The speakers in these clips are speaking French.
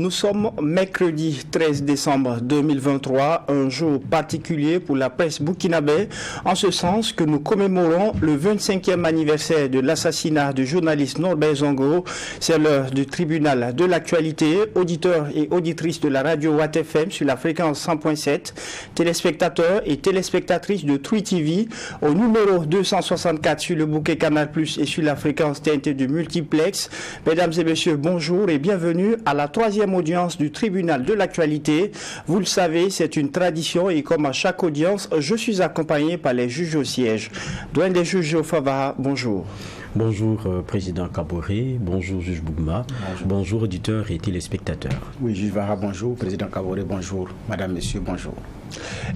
Nous sommes mercredi 13 décembre 2023, un jour particulier pour la presse burkinabé, en ce sens que nous commémorons le 25e anniversaire de l'assassinat du journaliste Norbert Zongo. C'est l'heure du tribunal de l'actualité. Auditeurs et auditrices de la radio Watt FM sur la fréquence 100.7, téléspectateurs et téléspectatrices de Trui TV au numéro 264 sur le bouquet Canal Plus et sur la fréquence TNT du multiplex. Mesdames et messieurs, bonjour et bienvenue à la troisième audience du tribunal de l'actualité. Vous le savez, c'est une tradition et comme à chaque audience, je suis accompagné par les juges au siège. Doyen des juges Geoffava, bonjour. Bonjour Président Kaboré, bonjour Juge Bougma, bonjour auditeurs et téléspectateurs. Oui, Juge Vara, bonjour, Président Kaboré, bonjour, Madame, Monsieur, bonjour.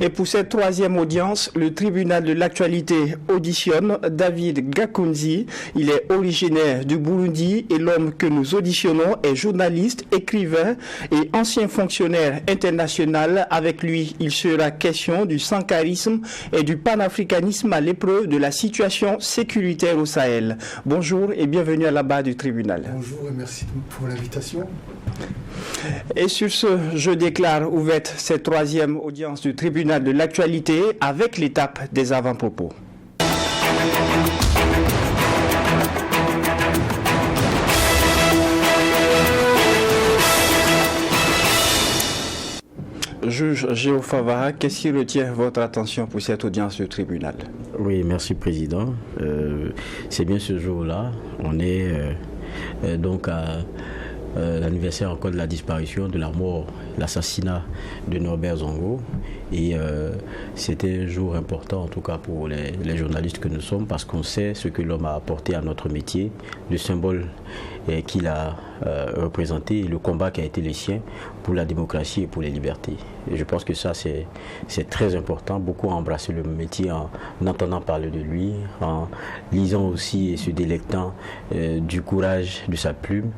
Et pour cette troisième audience, le tribunal de l'actualité auditionne David Gakunzi. Il est originaire du Burundi et l'homme que nous auditionnons est journaliste, écrivain et ancien fonctionnaire international. Avec lui, il sera question du sankarisme et du panafricanisme à l'épreuve de la situation sécuritaire au Sahel. Bonjour et bienvenue à la barre du tribunal. Bonjour et merci pour l'invitation. Et sur ce, je déclare ouverte cette troisième audience du tribunal de l'actualité avec l'étape des avant-propos. Juge Geoffava, qu'est-ce qui retient votre attention pour cette audience du tribunal? Oui, merci Président. C'est bien ce jour-là. On est donc à l'anniversaire encore de la disparition, de la mort, l'assassinat de Norbert Zongo. Et c'était un jour important, en tout cas pour les journalistes que nous sommes, parce qu'on sait ce que l'homme a apporté à notre métier, le symbole qu'il a représenté et le combat qui a été le sien pour la démocratie et pour les libertés. Et je pense que ça, c'est très important. Beaucoup ont embrassé le métier en entendant parler de lui, en lisant aussi et se délectant du courage de sa plume.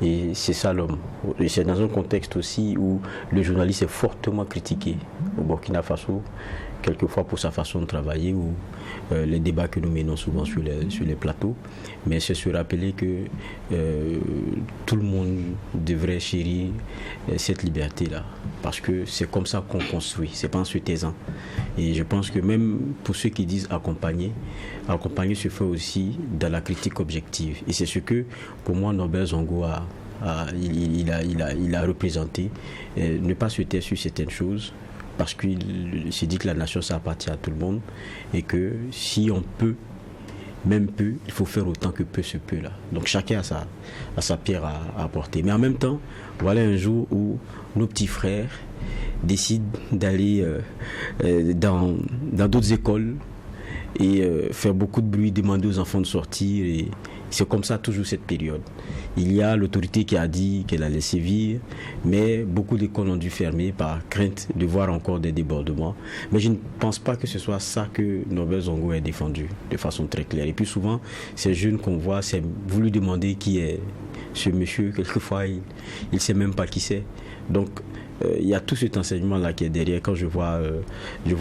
Et c'est ça l'homme. Et c'est dans un contexte aussi où le journaliste est fortement critiqué au Burkina Faso, quelquefois pour sa façon de travailler ou les débats que nous menons souvent sur les plateaux. Mais c'est se rappeler que tout le monde devrait chérir cette liberté-là. Parce que c'est comme ça qu'on construit, c'est pas en se taisant. Et je pense que même pour ceux qui disent accompagner se fait aussi dans la critique objective. Et c'est ce que, pour moi, Norbert Zongo il a représenté. Ne pas se taire sur certaines choses, parce qu'il s'est dit que la nation, ça appartient à tout le monde, et que si on peut, même peu, il faut faire autant que peu se peut là. Donc chacun a sa pierre à apporter. Mais en même temps, voilà un jour où nos petits frères décident d'aller dans d'autres écoles et faire beaucoup de bruit, demander aux enfants de sortir. Et c'est comme ça toujours cette période. Il y a l'autorité qui a dit qu'elle allait sévir, mais beaucoup d'écoles ont dû fermer par crainte de voir encore des débordements. Mais je ne pense pas que ce soit ça que Norbert Zongo ait défendu de façon très claire. Et puis souvent, ces jeunes qu'on voit, c'est vous lui demandez qui est ce monsieur. Quelquefois, il ne sait même pas qui c'est. Donc, il y a tout cet enseignement-là qui est derrière quand je vois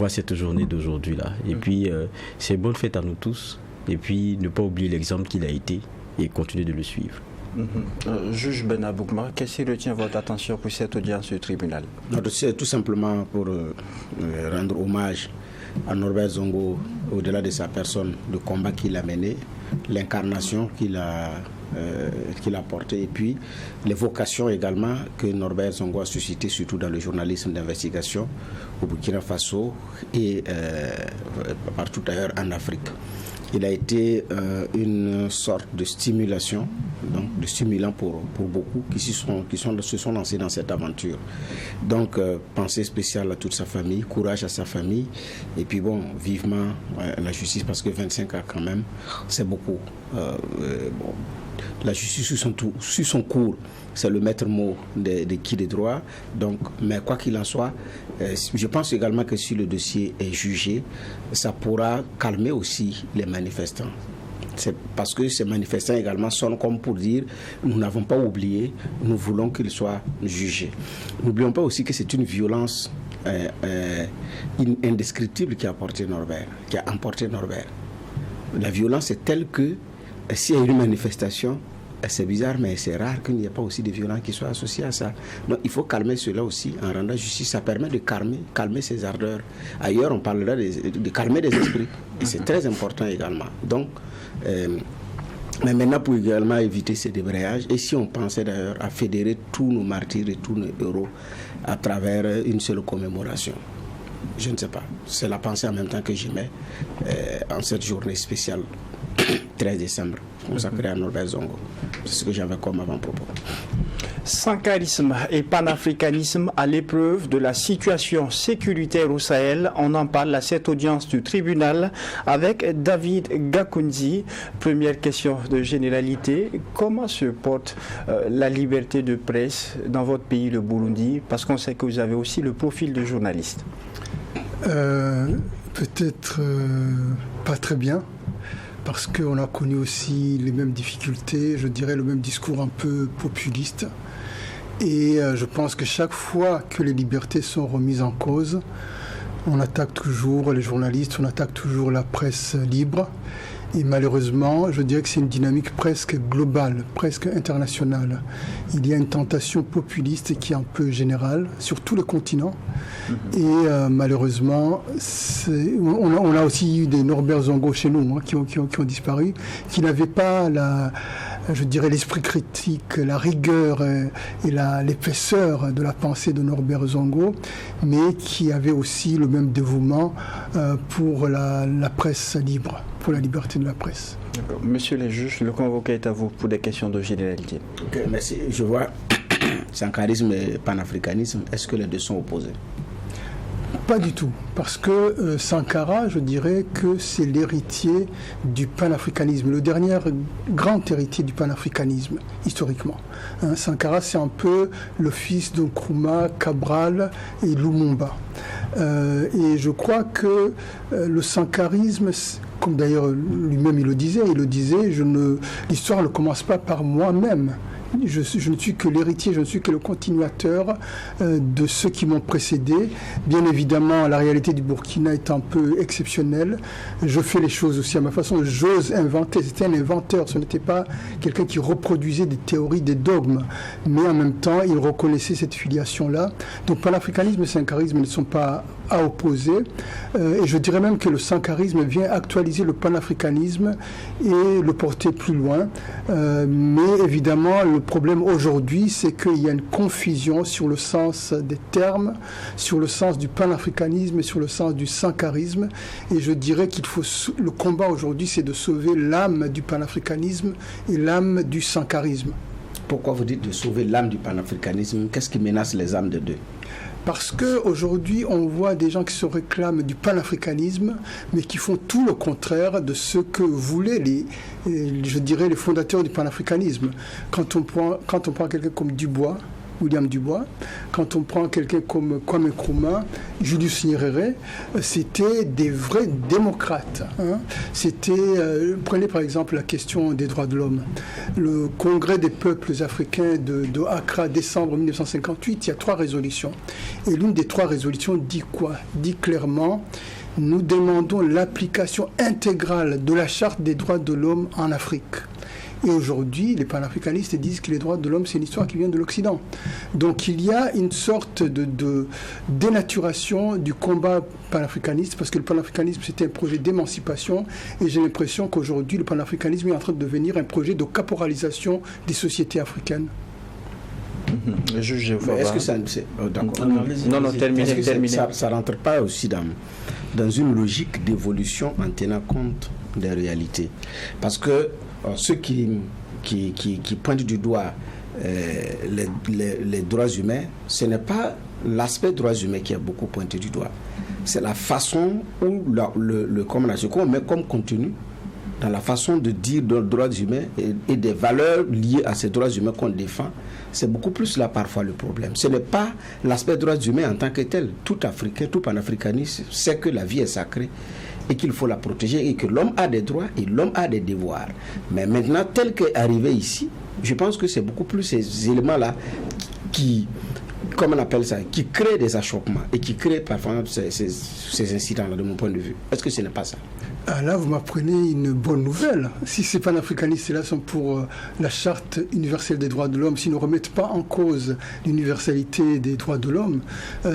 cette journée d'aujourd'hui-là. Et puis, c'est bonne fête à nous tous. Et puis, ne pas oublier l'exemple qu'il a été et continuer de le suivre. Juge Bena Bougma, qu'est-ce qui retient votre attention pour cette audience du tribunal? C'est tout simplement pour rendre hommage à Norbert Zongo, au-delà de sa personne, le combat qu'il a mené, l'incarnation qu'il a portée, et puis les vocations également que Norbert Zongo a suscité, surtout dans le journalisme d'investigation au Burkina Faso et partout ailleurs en Afrique. Il a été une sorte de stimulation, donc de stimulant pour beaucoup qui se sont lancés dans cette aventure. Donc, pensée spéciale à toute sa famille, courage à sa famille, et puis bon, vivement la justice, parce que 25 ans quand même, c'est beaucoup. La justice suit son cours, c'est le maître mot de qui des droits. Donc, mais quoi qu'il en soit, je pense également que si le dossier est jugé, ça pourra calmer aussi les manifestants. C'est parce que ces manifestants également sont comme pour dire nous n'avons pas oublié, nous voulons qu'ils soient jugés. N'oublions pas aussi que c'est une violence indescriptible qui a emporté Norbert. La violence est telle que s'il y a une manifestation, C'est bizarre, mais c'est rare qu'il n'y ait pas aussi des violents qui soient associés à ça. Donc il faut calmer cela aussi en rendant justice. Ça permet de calmer ces ardeurs. Ailleurs, on parlera de calmer des esprits. Et c'est très important également. Donc, mais maintenant, pour également éviter ces débrayages, et si on pensait d'ailleurs à fédérer tous nos martyrs et tous nos héros à travers une seule commémoration, je ne sais pas. C'est la pensée en même temps que j'y mets en cette journée spéciale 13 décembre consacrée à Norbert Zongo. C'est ce que j'avais comme avant-propos. Sankarisme et panafricanisme à l'épreuve de la situation sécuritaire au Sahel. On en parle à cette audience du tribunal avec David Gakoundzi. Première question de généralité. Comment se porte la liberté de presse dans votre pays, le Burundi? Parce qu'on sait que vous avez aussi le profil de journaliste. Peut-être pas très bien. Parce qu'on a connu aussi les mêmes difficultés, je dirais le même discours un peu populiste. Et je pense que chaque fois que les libertés sont remises en cause, on attaque toujours les journalistes, on attaque toujours la presse libre. Et malheureusement, je dirais que c'est une dynamique presque globale, presque internationale. Il y a une tentation populiste qui est un peu générale sur tout le continent. Et malheureusement, on a aussi eu des Norbert Zongo chez nous qui ont disparu, qui n'avaient pas l'esprit critique, la rigueur et l'épaisseur de la pensée de Norbert Zongo, mais qui avaient aussi le même dévouement pour la presse libre, pour la liberté de la presse. Monsieur le juge, le convoqué est à vous pour des questions de généralité. Ok, merci. Je vois sankarisme et panafricanisme. Est-ce que les deux sont opposés? Pas du tout, parce que Sankara, je dirais que c'est l'héritier du panafricanisme, le dernier grand héritier du panafricanisme, historiquement. Sankara, c'est un peu le fils de Nkrumah, Cabral et Lumumba. Et je crois que le sankarisme, comme d'ailleurs lui-même il le disait, l'histoire ne commence pas par moi-même. Je ne suis que l'héritier, je ne suis que le continuateur de ceux qui m'ont précédé. Bien évidemment, la réalité du Burkina est un peu exceptionnelle. Je fais les choses aussi à ma façon. J'ose inventer. C'était un inventeur. Ce n'était pas quelqu'un qui reproduisait des théories, des dogmes. Mais en même temps, il reconnaissait cette filiation-là. Donc, panafricanisme et sankarisme ne sont pas à opposer. Et je dirais même que le sankarisme vient actualiser le panafricanisme et le porter plus loin. Mais évidemment, le problème aujourd'hui, c'est qu'il y a une confusion sur le sens des termes, sur le sens du panafricanisme et sur le sens du sankarisme. Et je dirais le combat aujourd'hui, c'est de sauver l'âme du panafricanisme et l'âme du sankarisme. Pourquoi vous dites de sauver l'âme du panafricanisme? Qu'est-ce qui menace les âmes de deux? Parce qu'aujourd'hui, on voit des gens qui se réclament du panafricanisme, mais qui font tout le contraire de ce que voulaient les fondateurs du panafricanisme. Quand on prend quelqu'un comme William Dubois, quand on prend quelqu'un comme Kwame Nkrumah, Julius Nyerere, c'était des vrais démocrates. Prenez par exemple la question des droits de l'homme. Le Congrès des peuples africains de Accra, décembre 1958, il y a 3 résolutions. Et l'une des 3 résolutions dit quoi? Dit clairement: nous demandons l'application intégrale de la Charte des droits de l'homme en Afrique. Et aujourd'hui, les panafricanistes disent que les droits de l'homme, c'est une histoire qui vient de l'Occident. Donc il y a une sorte de dénaturation du combat panafricaniste, parce que le panafricanisme, c'était un projet d'émancipation, et j'ai l'impression qu'aujourd'hui, le panafricanisme est en train de devenir un projet de caporalisation des sociétés africaines. Est-ce que ça... d'accord. Non, terminez. Ça ne rentre pas aussi dans une logique d'évolution en tenant compte des réalités? Parce que ceux qui pointent du doigt les droits humains, ce n'est pas l'aspect droits humains qui est beaucoup pointé du doigt. C'est la façon où ce qu'on met comme contenu dans la façon de dire de droits humains et des valeurs liées à ces droits humains qu'on défend. C'est beaucoup plus là parfois le problème. Ce n'est pas l'aspect droits humains en tant que tel. Tout Africain, tout panafricaniste sait que la vie est sacrée et qu'il faut la protéger et que l'homme a des droits et l'homme a des devoirs. Mais maintenant, tel qu'est arrivé ici, je pense que c'est beaucoup plus ces éléments-là qui, comment on appelle ça, qui créent des achoppements et qui créent parfois ces incidents-là de mon point de vue. Est-ce que ce n'est pas ça? Ah là, vous m'apprenez une bonne nouvelle. Si ces panafricanistes-là sont pour la Charte universelle des droits de l'homme, s'ils ne remettent pas en cause l'universalité des droits de l'homme,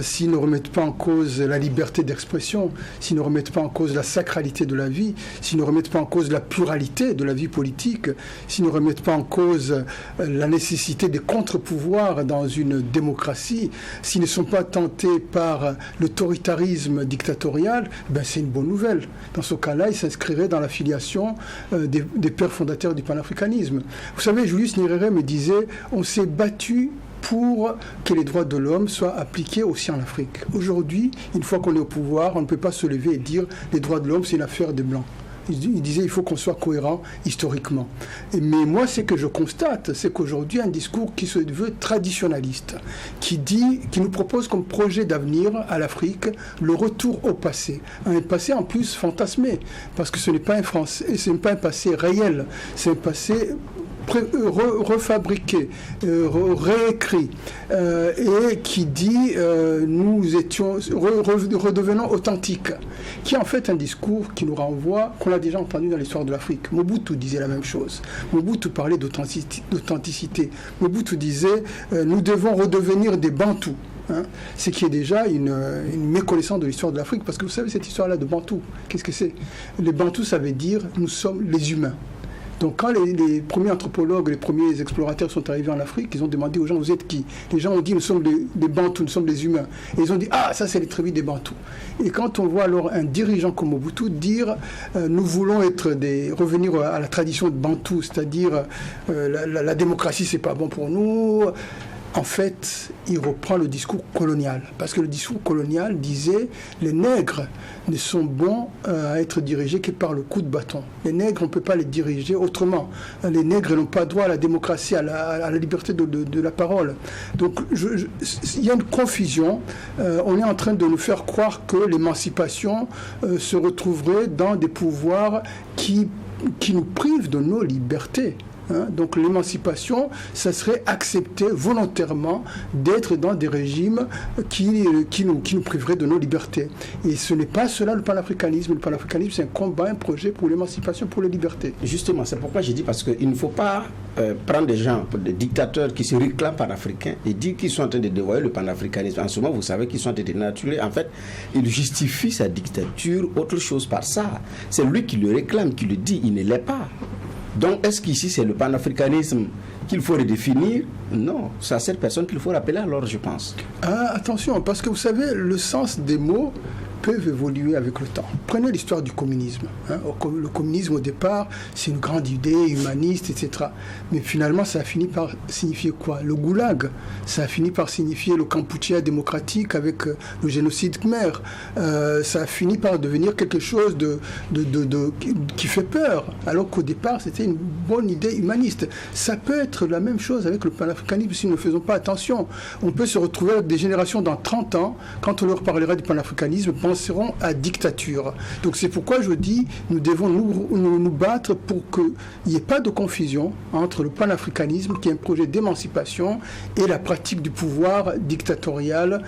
s'ils ne remettent pas en cause la liberté d'expression, s'ils ne remettent pas en cause la sacralité de la vie, s'ils ne remettent pas en cause la pluralité de la vie politique, s'ils ne remettent pas en cause la nécessité des contre-pouvoirs dans une démocratie, s'ils ne sont pas tentés par l'autoritarisme dictatorial, ben c'est une bonne nouvelle. Dans ce cas-là, il s'inscrirait dans la filiation des pères fondateurs du panafricanisme. Vous savez, Julius Nyerere me disait, on s'est battu pour que les droits de l'homme soient appliqués aussi en Afrique. Aujourd'hui, une fois qu'on est au pouvoir, on ne peut pas se lever et dire les droits de l'homme, c'est une affaire des Blancs. Il disait il faut qu'on soit cohérent historiquement. Mais moi, ce que je constate, c'est qu'aujourd'hui, un discours qui se veut traditionnaliste, qui nous propose comme projet d'avenir à l'Afrique le retour au passé. Un passé en plus fantasmé, parce que ce n'est pas un passé réel, c'est un passé refabriqué, réécrit, et qui dit nous étions redevenons authentiques, qui est en fait un discours qui nous renvoie, qu'on a déjà entendu dans l'histoire de l'Afrique. Mobutu disait la même chose. Mobutu parlait d'authenticité. Mobutu disait nous devons redevenir des Bantous. Ce qui est déjà une méconnaissance de l'histoire de l'Afrique, parce que vous savez cette histoire-là de Bantou, qu'est-ce que c'est? Les Bantous, ça veut dire nous sommes les humains. Donc quand les premiers anthropologues, les premiers explorateurs sont arrivés en Afrique, ils ont demandé aux gens, vous êtes qui? Les gens ont dit, nous sommes des Bantous, nous sommes des humains. Et ils ont dit, ah, ça c'est les tribus des Bantous. Et quand on voit alors un dirigeant comme Mobutu dire, nous voulons revenir à la tradition de Bantou, c'est-à-dire la démocratie c'est pas bon pour nous. En fait, il reprend le discours colonial. Parce que le discours colonial disait les nègres ne sont bons à être dirigés que par le coup de bâton. Les nègres, on ne peut pas les diriger autrement. Les nègres n'ont pas droit à la démocratie, à la liberté de la parole. Donc, il y a une confusion. On est en train de nous faire croire que l'émancipation se retrouverait dans des pouvoirs qui nous privent de nos libertés. Donc l'émancipation, ça serait accepter volontairement d'être dans des régimes qui nous priveraient de nos libertés. Et ce n'est pas cela le panafricanisme. Le panafricanisme, c'est un combat, un projet pour l'émancipation, pour les libertés. Justement, c'est pourquoi j'ai dit, parce qu'il ne faut pas prendre des gens, des dictateurs qui se réclament panafricains et dire qu'ils sont en train de dévoyer le panafricanisme. En ce moment, vous savez qu'ils sont en train de dénaturer. En fait, il justifie sa dictature autre chose par ça. C'est lui qui le réclame, qui le dit, il ne l'est pas. Donc, est-ce qu'ici, c'est le panafricanisme qu'il faut redéfinir? Non, c'est à cette personne qu'il faut rappeler alors, je pense. Attention, parce que vous savez, le sens des mots peuvent évoluer avec le temps. Prenez l'histoire du communisme. Le communisme, au départ, c'est une grande idée humaniste, etc. Mais finalement, ça a fini par signifier quoi? Le goulag, ça a fini par signifier le Kampuchea démocratique avec le génocide khmer. Ça a fini par devenir quelque chose qui fait peur, alors qu'au départ, c'était une bonne idée humaniste. Ça peut être la même chose avec le panafricanisme si nous ne faisons pas attention. On peut se retrouver avec des générations dans 30 ans, quand on leur parlera du panafricanisme, penseront à dictature. Donc c'est pourquoi je dis, nous devons nous battre pour qu'il n'y ait pas de confusion entre le panafricanisme, qui est un projet d'émancipation, et la pratique du pouvoir dictatorial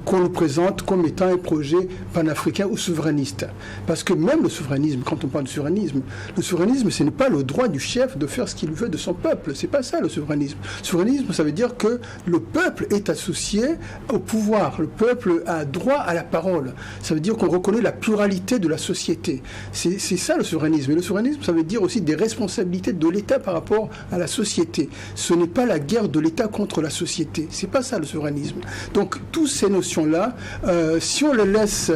qu'on nous présente comme étant un projet panafricain ou souverainiste. Parce que même le souverainisme, quand on parle de souverainisme, le souverainisme, ce n'est pas le droit du chef de faire ce qu'il veut de son peuple. C'est pas ça le souverainisme. Le souverainisme, ça veut dire que le peuple est associé au pouvoir. Le peuple a droit à la parole. Ça veut dire qu'on reconnaît la pluralité de la société. C'est ça le souverainisme. Et le souverainisme, ça veut dire aussi des responsabilités de l'État par rapport à la société. Ce n'est pas la guerre de l'État contre la société. C'est pas ça le souverainisme. Donc, toutes ces notions-là, si on les laisse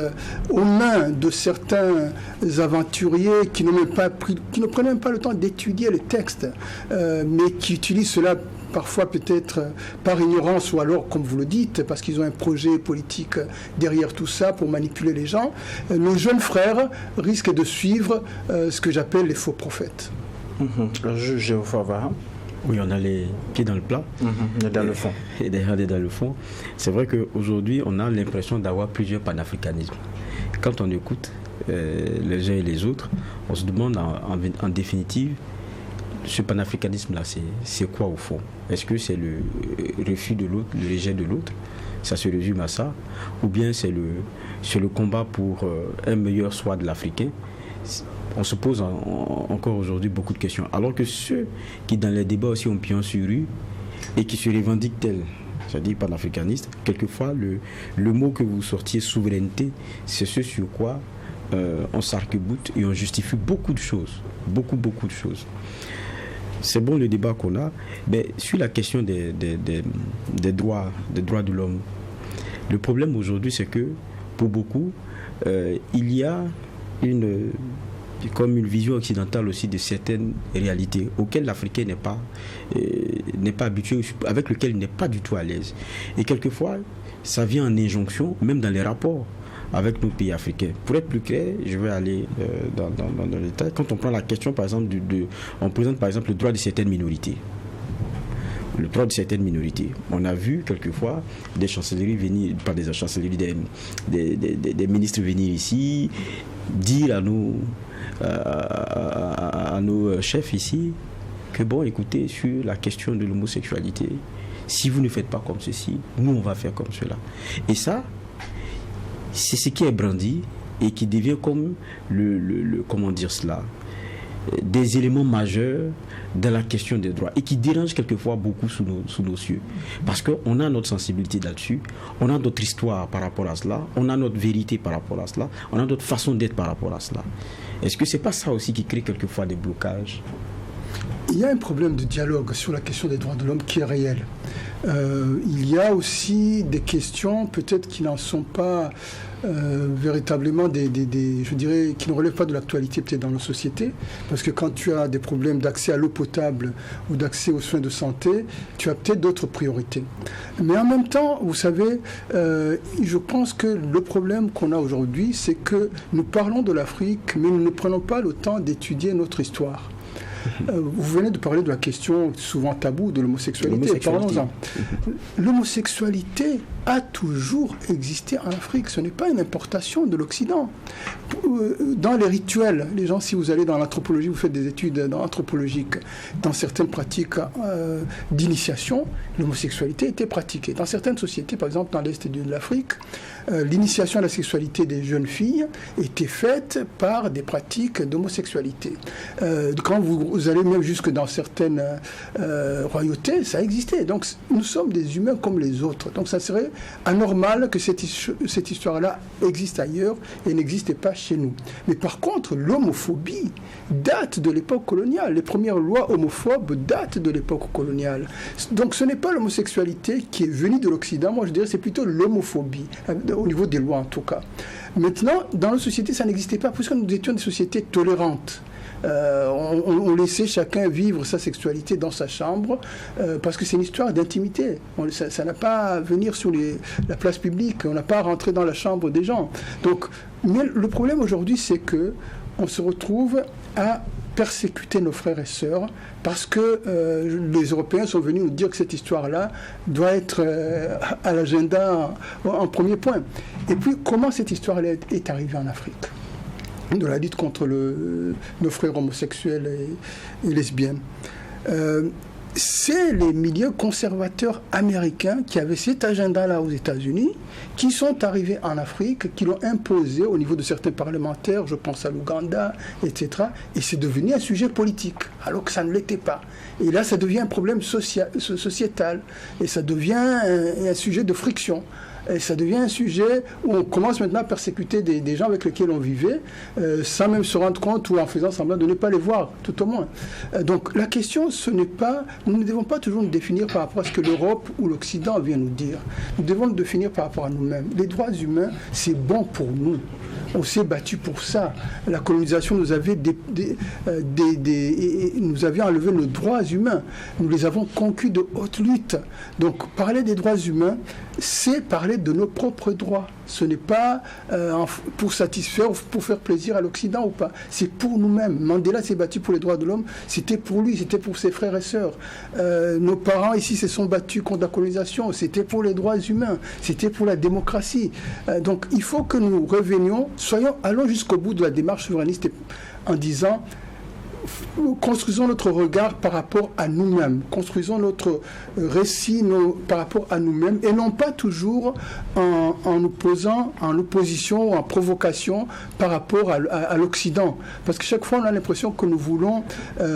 aux mains de certains aventuriers qui ne prennent même pas le temps d'étudier le texte, mais qui utilisent cela parfois peut-être par ignorance ou alors, comme vous le dites, parce qu'ils ont un projet politique derrière tout ça pour manipuler les gens, nos jeunes frères risquent de suivre ce que j'appelle les faux prophètes. Le juge Géoffava. Oui, on a les pieds dans le plat. Et dans le fond. Et derrière, dans le fond. C'est vrai qu'aujourd'hui, on a l'impression d'avoir plusieurs panafricanismes. Quand on écoute les uns et les autres, on se demande en définitive, ce panafricanisme-là, c'est quoi au fond? Est-ce que c'est le refus de l'autre, le rejet de l'autre? Ça se résume à ça? Ou bien c'est le combat pour un meilleur soi de l'Africain? on se pose encore aujourd'hui beaucoup de questions. Alors que ceux qui, dans les débats aussi, ont pion sur rue et qui se revendiquent tels, c'est-à-dire panafricanistes, quelquefois, le mot que vous sortiez, souveraineté, c'est ce sur quoi on s'arc-boute et on justifie beaucoup de choses. Beaucoup de choses. C'est bon le débat qu'on a, mais sur la question des droits de l'homme, le problème aujourd'hui, c'est que, pour beaucoup, il y a une vision occidentale aussi de certaines réalités auxquelles l'Africain n'est pas habitué, avec lesquelles il n'est pas du tout à l'aise. Et quelquefois, ça vient en injonction, même dans les rapports avec nos pays africains. Pour être plus clair, je vais aller dans le détail. Quand on prend la question, par exemple, on présente par exemple le droit de certaines minorités. Le droit de certaines minorités. On a vu quelquefois des chancelleries venir, pas des chancelleries, des ministres venir ici, dire à nos chefs ici que bon, écoutez, sur la question de l'homosexualité, si vous ne faites pas comme ceci, nous on va faire comme cela. Et ça, c'est ce qui est brandi et qui devient comme comment dire cela, des éléments majeurs dans la question des droits et qui dérange quelquefois beaucoup sous nos cieux. Parce qu'on a notre sensibilité là-dessus, on a notre histoire par rapport à cela, on a notre vérité par rapport à cela, on a notre façon d'être par rapport à cela. Est-ce que c'est pas ça aussi qui crée quelquefois des blocages? Il y a un problème de dialogue sur la question des droits de l'homme qui est réel. Il y a aussi des questions peut-être qui n'en sont pas véritablement je dirais, qui ne relèvent pas de l'actualité peut-être dans nos sociétés, parce que quand tu as des problèmes d'accès à l'eau potable ou d'accès aux soins de santé, tu as peut-être d'autres priorités. Mais en même temps, vous savez, je pense que le problème qu'on a aujourd'hui, c'est que nous parlons de l'Afrique, mais nous ne prenons pas le temps d'étudier notre histoire. Vous venez de parler de la question souvent taboue de l'homosexualité. Parlons-en. L'homosexualité a toujours existé en Afrique. Ce n'est pas une importation de l'Occident. Dans les rituels, les gens, si vous allez dans l'anthropologie, vous faites des études anthropologiques, dans certaines pratiques d'initiation, l'homosexualité était pratiquée. Dans certaines sociétés, par exemple dans l'Est de l'Afrique, l'initiation à la sexualité des jeunes filles était faite par des pratiques d'homosexualité. Quand vous allez même jusque dans certaines royautés, ça existait. Donc nous sommes des humains comme les autres. Donc ça serait anormal que cette histoire-là existe ailleurs et n'existe pas chez nous. Mais par contre, l'homophobie date de l'époque coloniale. Les premières lois homophobes datent de l'époque coloniale. Donc ce n'est pas l'homosexualité qui est venue de l'Occident. Moi je dirais c'est plutôt l'homophobie, au niveau des lois en tout cas. Maintenant, dans nos sociétés, ça n'existait pas, puisque nous étions des sociétés tolérantes. On laissait chacun vivre sa sexualité dans sa chambre parce que c'est une histoire d'intimité. Ça n'a pas à venir sur la place publique, on n'a pas à rentrer dans la chambre des gens. Donc, mais le problème aujourd'hui, c'est que on se retrouve à persécuter nos frères et sœurs parce que les Européens sont venus nous dire que cette histoire-là doit être à l'agenda en premier point. Et puis, comment cette histoire-là est arrivée en Afrique ? De la lutte contre nos frères homosexuels et lesbiennes. C'est les milieux conservateurs américains qui avaient cet agenda-là aux États-Unis, qui sont arrivés en Afrique, qui l'ont imposé au niveau de certains parlementaires, je pense à l'Ouganda, etc. Et c'est devenu un sujet politique, alors que ça ne l'était pas. Et là, ça devient un problème sociétal, et ça devient un sujet de friction. Et ça devient un sujet où on commence maintenant à persécuter des gens avec lesquels on vivait, sans même se rendre compte ou en faisant semblant de ne pas les voir, tout au moins. Donc la question, ce n'est pas... Nous ne devons pas toujours nous définir par rapport à ce que l'Europe ou l'Occident vient nous dire. Nous devons nous définir par rapport à nous-mêmes. Les droits humains, c'est bon pour nous. On s'est battu pour ça. La colonisation nous avait nous avait enlevé nos droits humains. Nous les avons conquis de haute lutte. Donc parler des droits humains, c'est parler de nos propres droits. Ce n'est pas pour satisfaire ou pour faire plaisir à l'Occident ou pas. C'est pour nous-mêmes. Mandela s'est battu pour les droits de l'homme. C'était pour lui, c'était pour ses frères et sœurs. Nos parents ici se sont battus contre la colonisation. C'était pour les droits humains. C'était pour la démocratie. Donc il faut que nous revenions, allons jusqu'au bout de la démarche souverainiste en disant construisons notre regard par rapport à nous-mêmes, construisons notre récit par rapport à nous-mêmes, et non pas toujours en nous posant en opposition ou en provocation par rapport à l'Occident. Parce que chaque fois, on a l'impression que nous voulons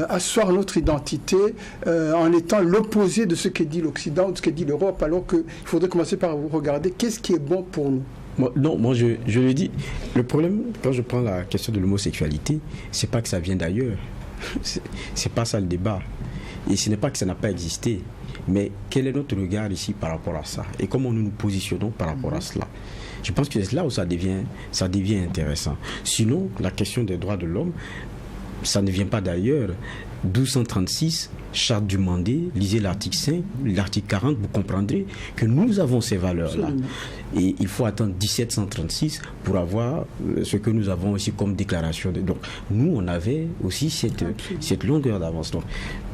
asseoir notre identité en étant l'opposé de ce que dit l'Occident ou de ce que dit l'Europe, alors qu'il faudrait commencer par regarder qu'est-ce qui est bon pour nous. Moi je le dis, le problème quand je prends la question de l'homosexualité, c'est pas que ça vient d'ailleurs, c'est pas ça le débat, et ce n'est pas que ça n'a pas existé, mais quel est notre regard ici par rapport à ça, et comment nous nous positionnons par rapport à cela. Je pense que c'est là où ça devient intéressant. Sinon, la question des droits de l'homme, ça ne vient pas d'ailleurs. 1236, Charte du Mandé, lisez l'article 5, l'article 40, vous comprendrez que nous avons ces valeurs-là. Et il faut attendre 1736 pour avoir ce que nous avons aussi comme déclaration. Donc, nous, on avait aussi cette longueur d'avance. Donc,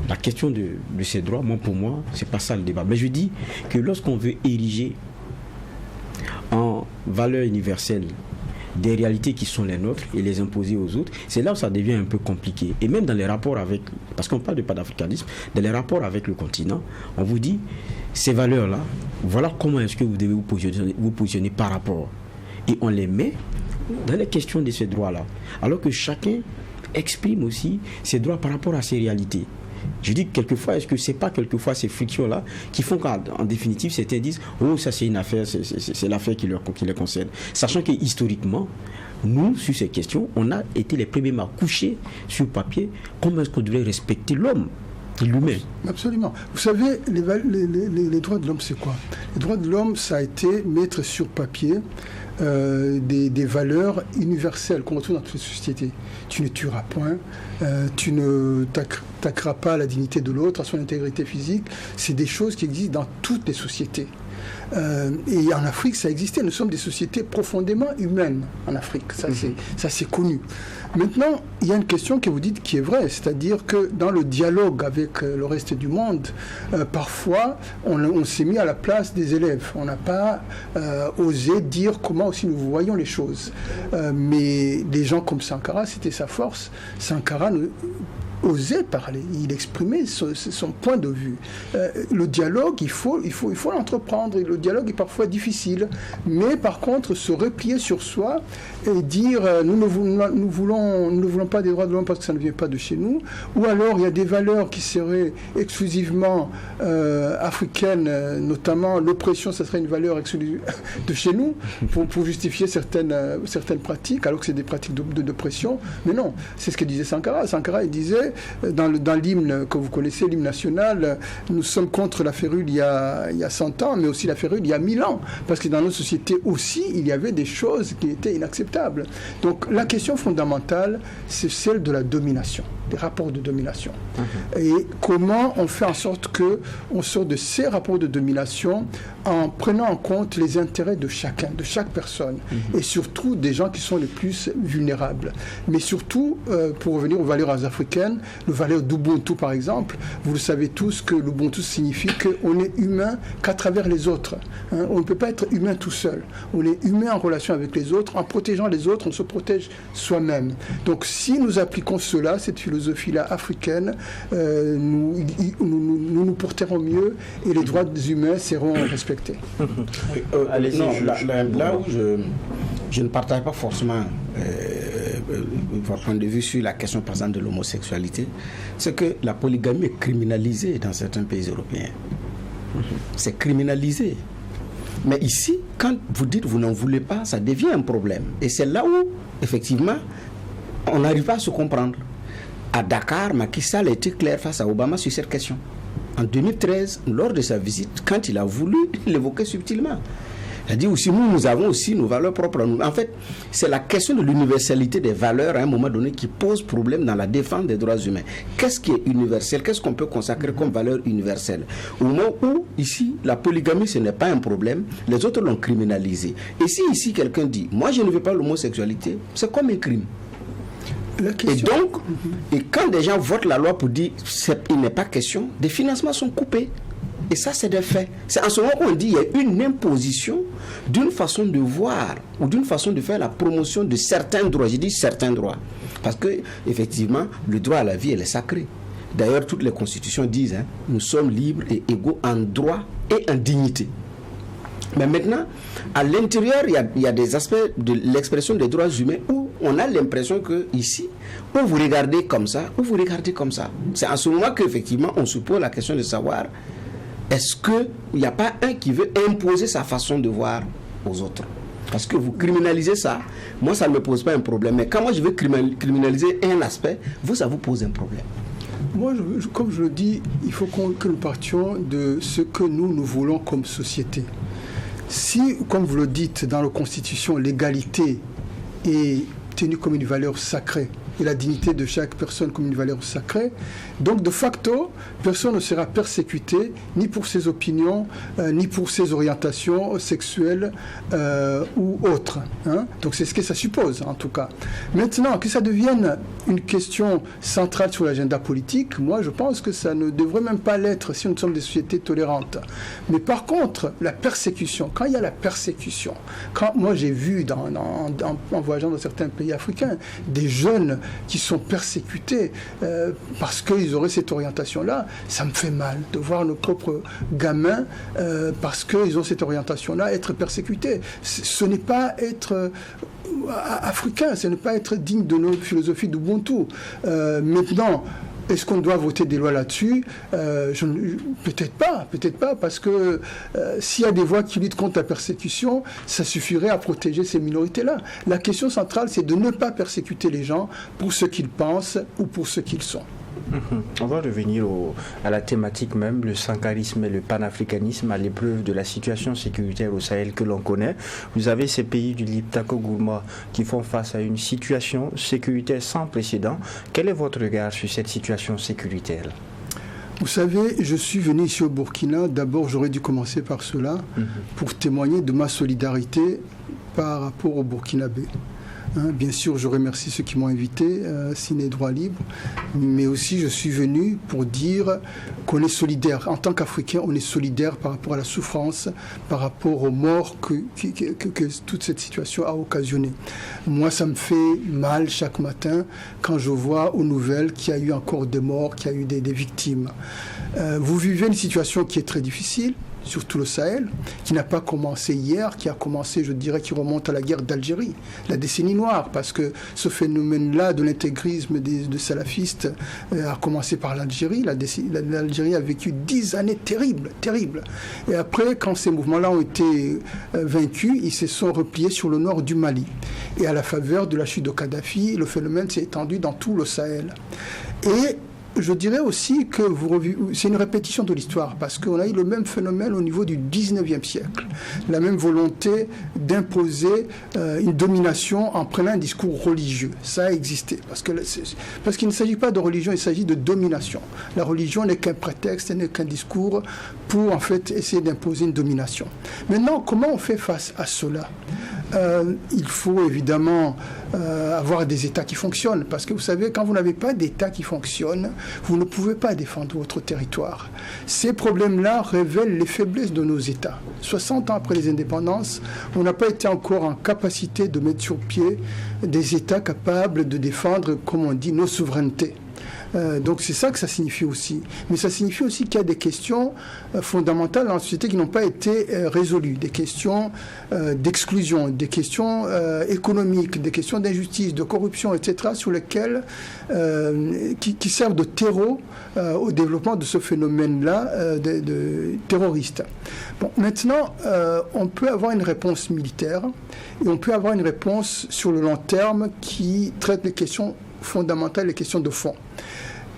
la question de ces droits, pour moi, c'est pas ça le débat. Mais je dis que lorsqu'on veut ériger en valeur universelle des réalités qui sont les nôtres et les imposer aux autres, c'est là où ça devient un peu compliqué. Et même dans les rapports avec, parce qu'on parle de panafricanisme, dans les rapports avec le continent, on vous dit, ces valeurs-là, voilà comment est-ce que vous devez vous positionner par rapport. Et on les met dans les questions de ces droits-là. Alors que chacun exprime aussi ses droits par rapport à ses réalités. Je dis que quelquefois, est-ce que c'est pas quelquefois ces frictions-là qui font qu'en définitive, certains disent « Oh, ça c'est une affaire, c'est l'affaire qui les concerne ». Sachant que historiquement, nous, sur ces questions, on a été les premiers à coucher sur papier comment est-ce qu'on devrait respecter l'homme, l'humain. Absolument. Vous savez, les droits de l'homme, c'est quoi? Les droits de l'homme, ça a été mettre sur papier des valeurs universelles qu'on retrouve dans toutes les sociétés. Tu ne tueras point, tu ne t'attaqueras pas à la dignité de l'autre, à son intégrité physique. C'est des choses qui existent dans toutes les sociétés. Et en Afrique, ça existait. Nous sommes des sociétés profondément humaines en Afrique. Ça, c'est connu. Maintenant, il y a une question que vous dites qui est vraie, c'est-à-dire que dans le dialogue avec le reste du monde, parfois, on s'est mis à la place des élèves. On n'a pas osé dire comment aussi nous voyons les choses. Mais des gens comme Sankara, c'était sa force. Sankara osait parler, il exprimait son point de vue. Le dialogue, il faut l'entreprendre. Le dialogue est parfois difficile, mais par contre, se replier sur soi et dire nous ne voulons pas des droits de l'homme parce que ça ne vient pas de chez nous, ou alors il y a des valeurs qui seraient exclusivement africaines, notamment l'oppression, ça serait une valeur exclusive de chez nous pour justifier certaines pratiques, alors que c'est des pratiques d'oppression. Mais non, c'est ce que disait Sankara. Sankara, il disait dans l'hymne que vous connaissez, l'hymne national, nous sommes contre la férule il y a 100 ans, mais aussi la férule il y a 1000 ans. Parce que dans nos sociétés aussi, il y avait des choses qui étaient inacceptables. Donc la question fondamentale, c'est celle de la domination, des rapports de domination. Et comment on fait en sorte qu'on sort de ces rapports de domination en prenant en compte les intérêts de chacun, de chaque personne, et surtout des gens qui sont les plus vulnérables. Mais surtout, pour revenir aux valeurs africaines, le valeur d'Ubuntu par exemple, vous le savez tous que l'Ubuntu signifie qu'on est humain qu'à travers les autres. On ne peut pas être humain tout seul. On est humain en relation avec les autres. En protégeant les autres, on se protège soi-même. Donc si nous appliquons cela, cette philosophie-là africaine, nous nous porterons mieux et les droits humains seront respectés. Là où je ne partage pas forcément votre point de vue sur la question par exemple de l'homosexualité, c'est que la polygamie est criminalisée dans certains pays européens. C'est criminalisé. Mais ici, quand vous dites vous n'en voulez pas, ça devient un problème. Et c'est là où, effectivement, on n'arrive pas à se comprendre. À Dakar, Macky Sall a été clair face à Obama sur cette question. En 2013, lors de sa visite, quand il a voulu l'évoquer subtilement, il a dit aussi, nous avons aussi nos valeurs propres à nous. En fait, c'est la question de l'universalité des valeurs à un moment donné qui pose problème dans la défense des droits humains. Qu'est-ce qui est universel? Qu'est-ce qu'on peut consacrer comme valeur universelle? Au moment où, ici, la polygamie, ce n'est pas un problème, les autres l'ont criminalisé. Et si ici, quelqu'un dit, moi je ne veux pas l'homosexualité, c'est comme un crime. Et donc, et quand des gens votent la loi pour dire il n'est pas question, des financements sont coupés. Et ça, c'est des faits. C'est en ce moment qu'on dit qu'il y a une imposition d'une façon de voir ou d'une façon de faire la promotion de certains droits. Je dis certains droits. Parce que, effectivement, le droit à la vie, elle est sacrée. D'ailleurs, toutes les constitutions disent, nous sommes libres et égaux en droit et en dignité. Mais maintenant, à l'intérieur, il y a des aspects de l'expression des droits humains où on a l'impression que ici, ou vous regardez comme ça, ou vous regardez comme ça. C'est en ce moment qu'effectivement, on se pose la question de savoir, est-ce qu'il n'y a pas un qui veut imposer sa façon de voir aux autres? Parce que vous criminalisez ça, moi ça ne me pose pas un problème. Mais quand moi je veux criminaliser un aspect, ça vous pose un problème. Moi, comme je le dis, il faut que nous partions de ce que nous voulons comme société. Si, comme vous le dites dans la Constitution, l'égalité est tenue comme une valeur sacrée, et la dignité de chaque personne comme une valeur sacrée. Donc, de facto, personne ne sera persécuté ni pour ses opinions, ni pour ses orientations sexuelles ou autres. Donc, c'est ce que ça suppose, en tout cas. Maintenant, que ça devienne une question centrale sur l'agenda politique, moi, je pense que ça ne devrait même pas l'être si nous sommes des sociétés tolérantes. Mais par contre, la persécution, quand il y a la persécution, quand moi, j'ai vu en voyageant dans certains pays africains, des jeunes qui sont persécutés parce qu'ils auraient cette orientation-là, ça me fait mal de voir nos propres gamins, parce qu'ils ont cette orientation-là, être persécutés. Ce n'est pas être africain, ce n'est pas être digne de notre philosophie d'Ubuntu. Maintenant, est-ce qu'on doit voter des lois là-dessus? Peut-être pas, parce que s'il y a des voix qui luttent contre la persécution, ça suffirait à protéger ces minorités-là. La question centrale, c'est de ne pas persécuter les gens pour ce qu'ils pensent ou pour ce qu'ils sont. On va revenir à la thématique même, le sankarisme et le panafricanisme à l'épreuve de la situation sécuritaire au Sahel que l'on connaît. Vous avez ces pays du Liptako Gourma qui font face à une situation sécuritaire sans précédent. Quel est votre regard sur cette situation sécuritaire? Vous savez, je suis venu ici au Burkina. D'abord, j'aurais dû commencer par cela pour témoigner de ma solidarité par rapport au Burkinabé. Bien sûr, je remercie ceux qui m'ont invité, Ciné Droit Libre, mais aussi je suis venu pour dire qu'on est solidaire. En tant qu'Africains, on est solidaire par rapport à la souffrance, par rapport aux morts que toute cette situation a occasionné. Moi, ça me fait mal chaque matin quand je vois aux nouvelles qu'il y a eu encore des morts, qu'il y a eu des victimes. Vous vivez une situation qui est très difficile, surtout le Sahel, qui n'a pas commencé hier, qui a commencé, je dirais, qui remonte à la guerre d'Algérie, la décennie noire, parce que ce phénomène-là de l'intégrisme des salafistes a commencé par l'Algérie. L'Algérie a vécu 10 années terribles. Et après, quand ces mouvements-là ont été vaincus, ils se sont repliés sur le nord du Mali. Et à la faveur de la chute de Kadhafi, le phénomène s'est étendu dans tout le Sahel. Et je dirais aussi que c'est une répétition de l'histoire, parce qu'on a eu le même phénomène au niveau du 19e siècle. La même volonté d'imposer une domination en prenant un discours religieux. Ça a existé. Parce qu'il ne s'agit pas de religion, il s'agit de domination. La religion n'est qu'un prétexte, n'est qu'un discours pour en fait essayer d'imposer une domination. Maintenant, comment on fait face à cela? Il faut évidemment avoir des États qui fonctionnent, parce que vous savez, quand vous n'avez pas d'État qui fonctionne, vous ne pouvez pas défendre votre territoire. Ces problèmes-là révèlent les faiblesses de nos États. 60 ans après les indépendances, on n'a pas été encore en capacité de mettre sur pied des États capables de défendre, comme on dit, nos souverainetés. Donc c'est ça que ça signifie aussi. Mais ça signifie aussi qu'il y a des questions fondamentales dans la société qui n'ont pas été résolues. Des questions d'exclusion, des questions économiques, des questions d'injustice, de corruption, etc. sur lesquelles qui servent de terreau au développement de ce phénomène-là de terroriste. Bon, maintenant, on peut avoir une réponse militaire et on peut avoir une réponse sur le long terme qui traite les questions fondamentales, les questions de fond.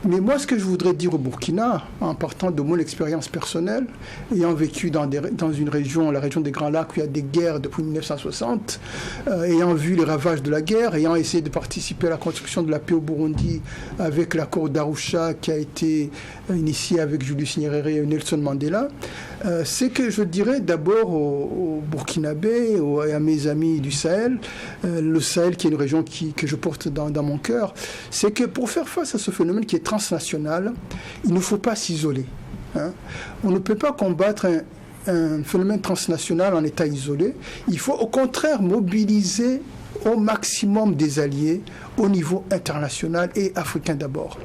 Mais moi, ce que je voudrais dire au Burkina, en partant de mon expérience personnelle, ayant vécu dans une région, la région des Grands Lacs, où il y a des guerres depuis 1960, ayant vu les ravages de la guerre, ayant essayé de participer à la construction de la paix au Burundi avec l'accord d'Arusha qui a été initié avec Julius Nyerere et Nelson Mandela, c'est que je dirais d'abord aux Burkinabés et à mes amis du Sahel, le Sahel qui est une région que je porte dans mon cœur, c'est que pour faire face à ce phénomène qui est transnational, il ne faut pas s'isoler. On ne peut pas combattre un phénomène transnational en état isolé. Il faut au contraire mobiliser au maximum des alliés au niveau international et africain d'abord.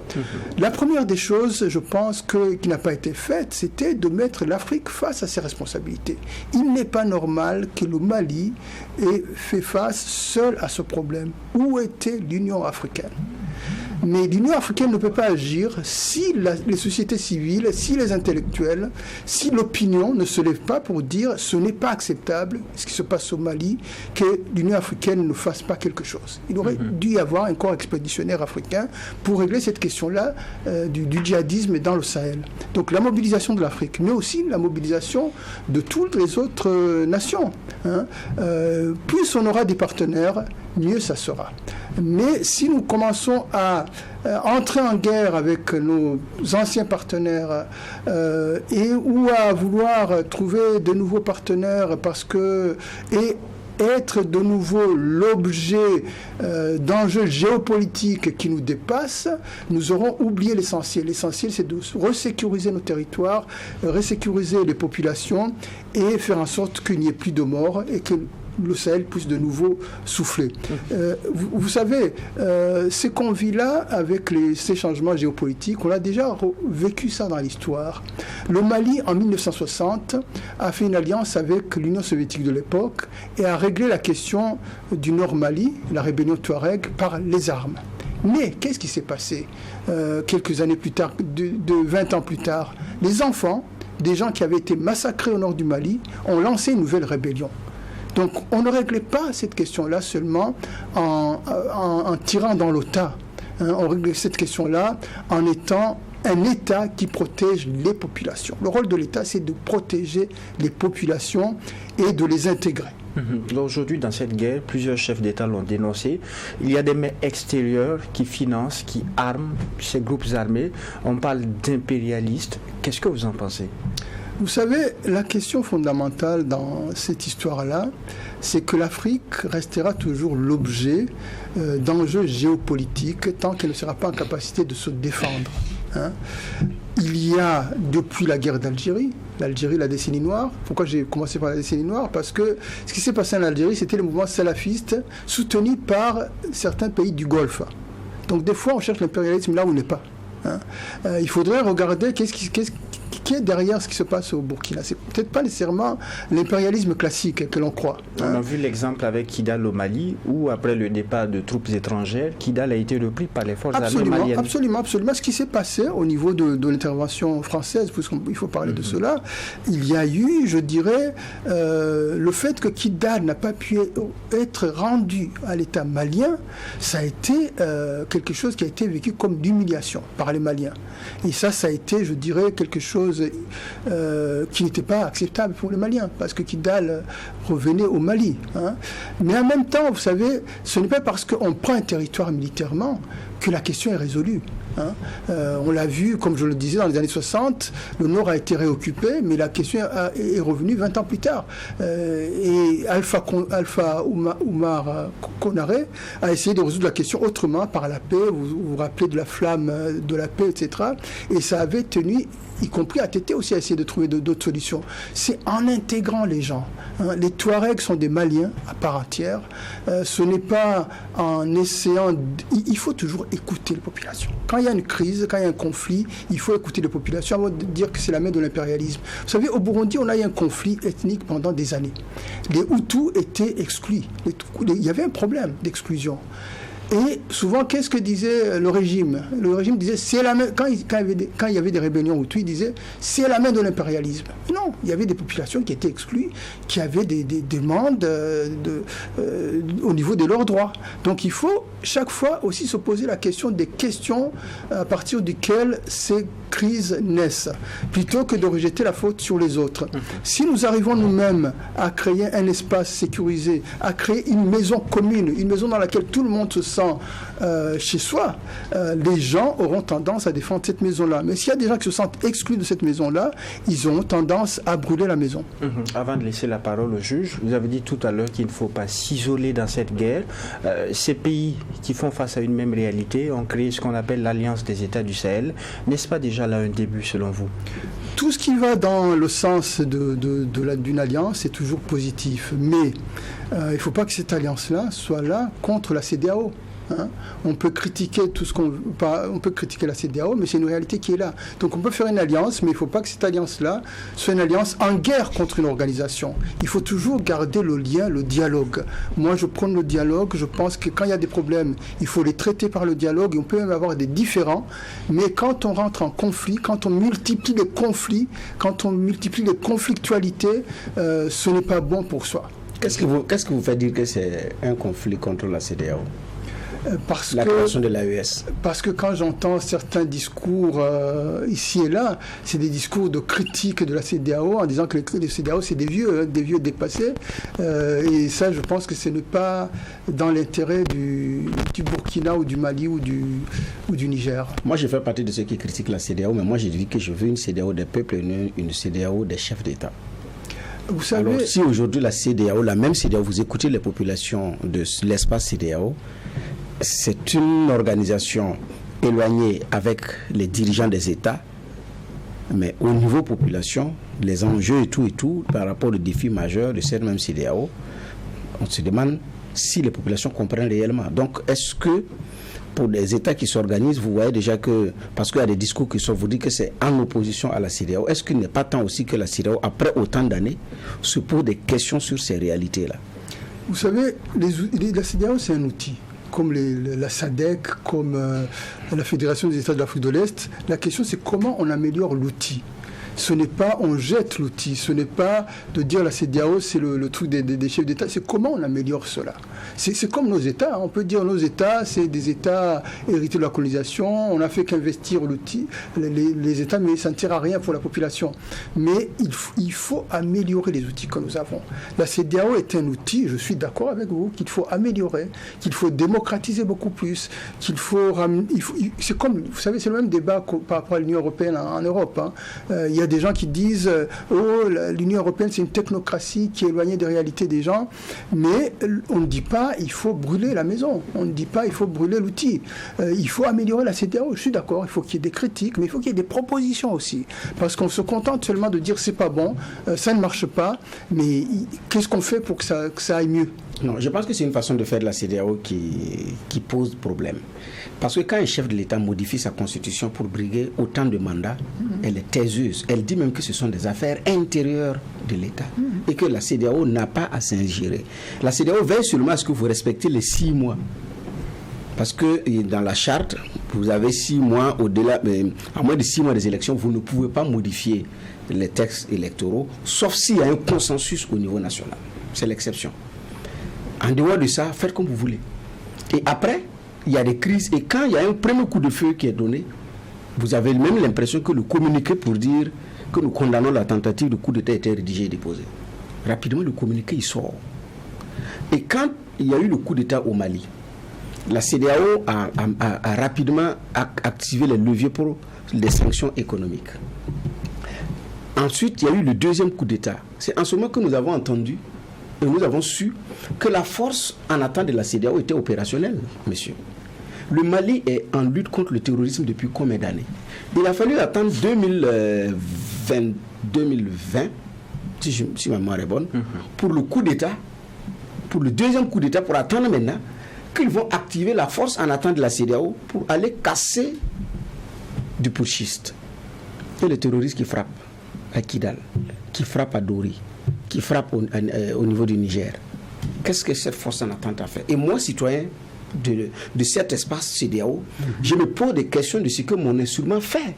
La première des choses, je pense, qui n'a pas été faite, c'était de mettre l'Afrique face à ses responsabilités. Il n'est pas normal que le Mali ait fait face seul à ce problème. Où était l'Union africaine ? Mais l'Union africaine ne peut pas agir si les sociétés civiles, si les intellectuels, si l'opinion ne se lève pas pour dire ce n'est pas acceptable ce qui se passe au Mali, que l'Union africaine ne fasse pas quelque chose. Il aurait dû y avoir un corps expéditionnaire africain pour régler cette question-là du djihadisme dans le Sahel. Donc la mobilisation de l'Afrique, mais aussi la mobilisation de toutes les autres nations. Plus on aura des partenaires, mieux ça sera. Mais si nous commençons à entrer en guerre avec nos anciens partenaires ou à vouloir trouver de nouveaux partenaires et être de nouveau l'objet d'enjeux géopolitiques qui nous dépassent, nous aurons oublié l'essentiel. L'essentiel, c'est de resécuriser nos territoires, resécuriser les populations et faire en sorte qu'il n'y ait plus de morts et que le Sahel puisse de nouveau souffler. Vous savez, ce qu'on vit là avec ces changements géopolitiques, on a déjà vécu ça dans l'histoire. Le Mali, en 1960, a fait une alliance avec l'Union soviétique de l'époque et a réglé la question du Nord Mali, la rébellion Touareg, par les armes. Mais qu'est-ce qui s'est passé quelques années plus tard, de 20 ans plus tard? Les enfants, des gens qui avaient été massacrés au nord du Mali, ont lancé une nouvelle rébellion. Donc on ne réglait pas cette question-là seulement en tirant dans le tas. On réglait cette question-là en étant un État qui protège les populations. Le rôle de l'État, c'est de protéger les populations et de les intégrer. Aujourd'hui, dans cette guerre, plusieurs chefs d'État l'ont dénoncé. Il y a des mains extérieures qui financent, qui arment ces groupes armés. On parle d'impérialistes. Qu'est-ce que vous en pensez ? Vous savez, la question fondamentale dans cette histoire-là, c'est que l'Afrique restera toujours l'objet d'enjeux géopolitiques tant qu'elle ne sera pas en capacité de se défendre. Il y a, depuis la guerre d'Algérie, la décennie noire. Pourquoi j'ai commencé par la décennie noire? Parce que ce qui s'est passé en Algérie, c'était le mouvement salafiste soutenu par certains pays du Golfe. Donc des fois, on cherche l'impérialisme là où il n'est pas. Il faudrait regarder qu'est-ce qui est derrière ce qui se passe au Burkina. C'est peut-être pas nécessairement l'impérialisme classique que l'on croit. On a vu l'exemple avec Kidal au Mali, où après le départ de troupes étrangères, Kidal a été repris par les forces armées maliennes. Absolument. Ce qui s'est passé au niveau de l'intervention française, puisqu'il faut parler de cela, il y a eu, je dirais, le fait que Kidal n'a pas pu être rendu à l'État malien, ça a été quelque chose qui a été vécu comme d'humiliation par les Maliens. Et ça a été, je dirais, quelque chose qui n'était pas acceptable pour les Maliens, parce que Kidal revenait au Mali. Mais en même temps, vous savez, ce n'est pas parce qu'on prend un territoire militairement que la question est résolue. On l'a vu, comme je le disais, dans les années 60, le Nord a été réoccupé, mais la question est revenue 20 ans plus tard. Et Alpha Oumar Konaré a essayé de résoudre la question autrement, par la paix. Vous vous rappelez de la flamme de la paix, etc. Et ça avait tenu, y compris ATT aussi, à essayer de trouver d'autres solutions. C'est en intégrant les gens. Les Touaregs sont des Maliens à part entière. Ce n'est pas en essayant... Il faut toujours écouter les populations. Quand il y a une crise, quand il y a un conflit, il faut écouter les populations avant de dire que c'est la main de l'impérialisme. Vous savez, au Burundi, on a eu un conflit ethnique pendant des années. Les Hutus étaient exclus. Il y avait un problème d'exclusion. Et souvent, qu'est-ce que disait le régime? Le régime disait, c'est la main, quand il y avait des rébellions Hutus, il disait, c'est la main de l'impérialisme. Non, il y avait des populations qui étaient exclues, qui avaient des demandes au niveau de leurs droits. Donc il faut chaque fois aussi se poser la question des questions à partir desquelles ces crises naissent, plutôt que de rejeter la faute sur les autres. Si nous arrivons nous-mêmes à créer un espace sécurisé, à créer une maison commune, une maison dans laquelle tout le monde se sent chez soi, les gens auront tendance à défendre cette maison-là. Mais s'il y a des gens qui se sentent exclus de cette maison-là, ils auront tendance à brûler la maison. Avant de laisser la parole au juge, vous avez dit tout à l'heure qu'il ne faut pas s'isoler dans cette guerre. Ces pays qui font face à une même réalité ont créé ce qu'on appelle l'Alliance des États du Sahel. N'est-ce pas déjà déjà là un début selon vous? Tout ce qui va dans le sens d'une alliance est toujours positif. Mais il ne faut pas que cette alliance-là soit là contre la CEDEAO. Hein. On peut critiquer on peut critiquer la CEDEAO, mais c'est une réalité qui est là. Donc on peut faire une alliance, mais il ne faut pas que cette alliance-là soit une alliance en guerre contre une organisation. Il faut toujours garder le lien, le dialogue. Moi, je prône le dialogue. Je pense que quand il y a des problèmes, il faut les traiter par le dialogue. On peut même avoir des différends, mais quand on rentre en conflit, quand on multiplie les conflits, quand on multiplie les conflictualités, ce n'est pas bon pour soi. Qu'est-ce que vous fait dire que c'est un conflit contre la CEDEAO? La création de l'AES. Parce que quand j'entends certains discours ici et là, c'est des discours de critique de la CEDEAO en disant que les CEDEAO c'est des vieux dépassés. Et ça, je pense que ce n'est pas dans l'intérêt du Burkina ou du Mali ou du Niger. Moi, je fais partie de ceux qui critiquent la CEDEAO, mais moi, je dis que je veux une CEDEAO des peuples et une CEDEAO des chefs d'État. Vous savez, alors, si aujourd'hui la CEDEAO, la même CEDEAO, vous écoutez les populations de l'espace CEDEAO, c'est une organisation éloignée avec les dirigeants des États, mais au niveau population, les enjeux et tout, par rapport aux défis majeurs de cette même CEDEAO, on se demande si les populations comprennent réellement. Donc, est-ce que pour des États qui s'organisent, vous voyez déjà que, parce qu'il y a des discours qui sont, vous dites que c'est en opposition à la CEDEAO, est-ce qu'il n'est pas temps aussi que la CEDEAO, après autant d'années, se pose des questions sur ces réalités-là? Vous savez, la CEDEAO, c'est un outil. Comme la SADC, comme la Fédération des États de l'Afrique de l'Est, la question c'est comment on améliore l'outil. Ce n'est pas on jette l'outil, ce n'est pas de dire la CEDEAO c'est le truc des chefs d'État, c'est comment on améliore cela. C'est comme nos États, on peut dire nos États, c'est des États hérités de la colonisation, on n'a fait qu'investir l'outil, les États, mais ça ne sert à rien pour la population. Mais il faut améliorer les outils que nous avons. La CEDEAO est un outil, je suis d'accord avec vous, qu'il faut améliorer, qu'il faut démocratiser beaucoup plus, c'est comme, vous savez, c'est le même débat par rapport à l'Union européenne en Europe. Hein. Il y a des gens qui disent l'Union européenne c'est une technocratie qui est éloignée des réalités des gens, mais on ne dit pas il faut brûler la maison, on ne dit pas il faut brûler l'outil, il faut améliorer la CEDEAO, je suis d'accord, il faut qu'il y ait des critiques, mais il faut qu'il y ait des propositions aussi, parce qu'on se contente seulement de dire c'est pas bon, ça ne marche pas, mais qu'est-ce qu'on fait pour que ça aille mieux? Non, je pense que c'est une façon de faire de la CEDEAO qui pose problème. Parce que quand un chef de l'État modifie sa constitution pour briguer autant de mandats, elle est taiseuse. Elle dit même que ce sont des affaires intérieures de l'État et que la CEDEAO n'a pas à s'ingérer. La CEDEAO veille seulement à ce que vous respectez les 6 mois. Parce que dans la charte, vous avez 6 mois au-delà, à moins de 6 mois des élections, vous ne pouvez pas modifier les textes électoraux, sauf s'il y a un consensus au niveau national. C'est l'exception. En dehors de ça, faites comme vous voulez. Et après, il y a des crises. Et quand il y a un premier coup de feu qui est donné, vous avez même l'impression que le communiqué pour dire que nous condamnons la tentative de coup d'État était rédigé et déposé. Rapidement, le communiqué, il sort. Et quand il y a eu le coup d'État au Mali, la CEDEAO a rapidement activé les leviers pour les sanctions économiques. Ensuite, il y a eu le deuxième coup d'État. C'est en ce moment que nous avons entendu et nous avons su que la force en attente de la CEDEAO était opérationnelle, monsieur. Le Mali est en lutte contre le terrorisme depuis combien d'années? Il a fallu attendre 2020, si ma mémoire est bonne, pour le coup d'État, pour le deuxième coup d'État, pour attendre maintenant qu'ils vont activer la force en attente de la CEDEAO pour aller casser du putschiste. Et les terroristes qui frappent à Kidal, qui frappent à Dori, qui frappent au niveau du Niger. Qu'est-ce que cette force en attente a fait? Et moi, citoyen de cet espace CEDEAO, je me pose des questions de ce que mon instrument fait.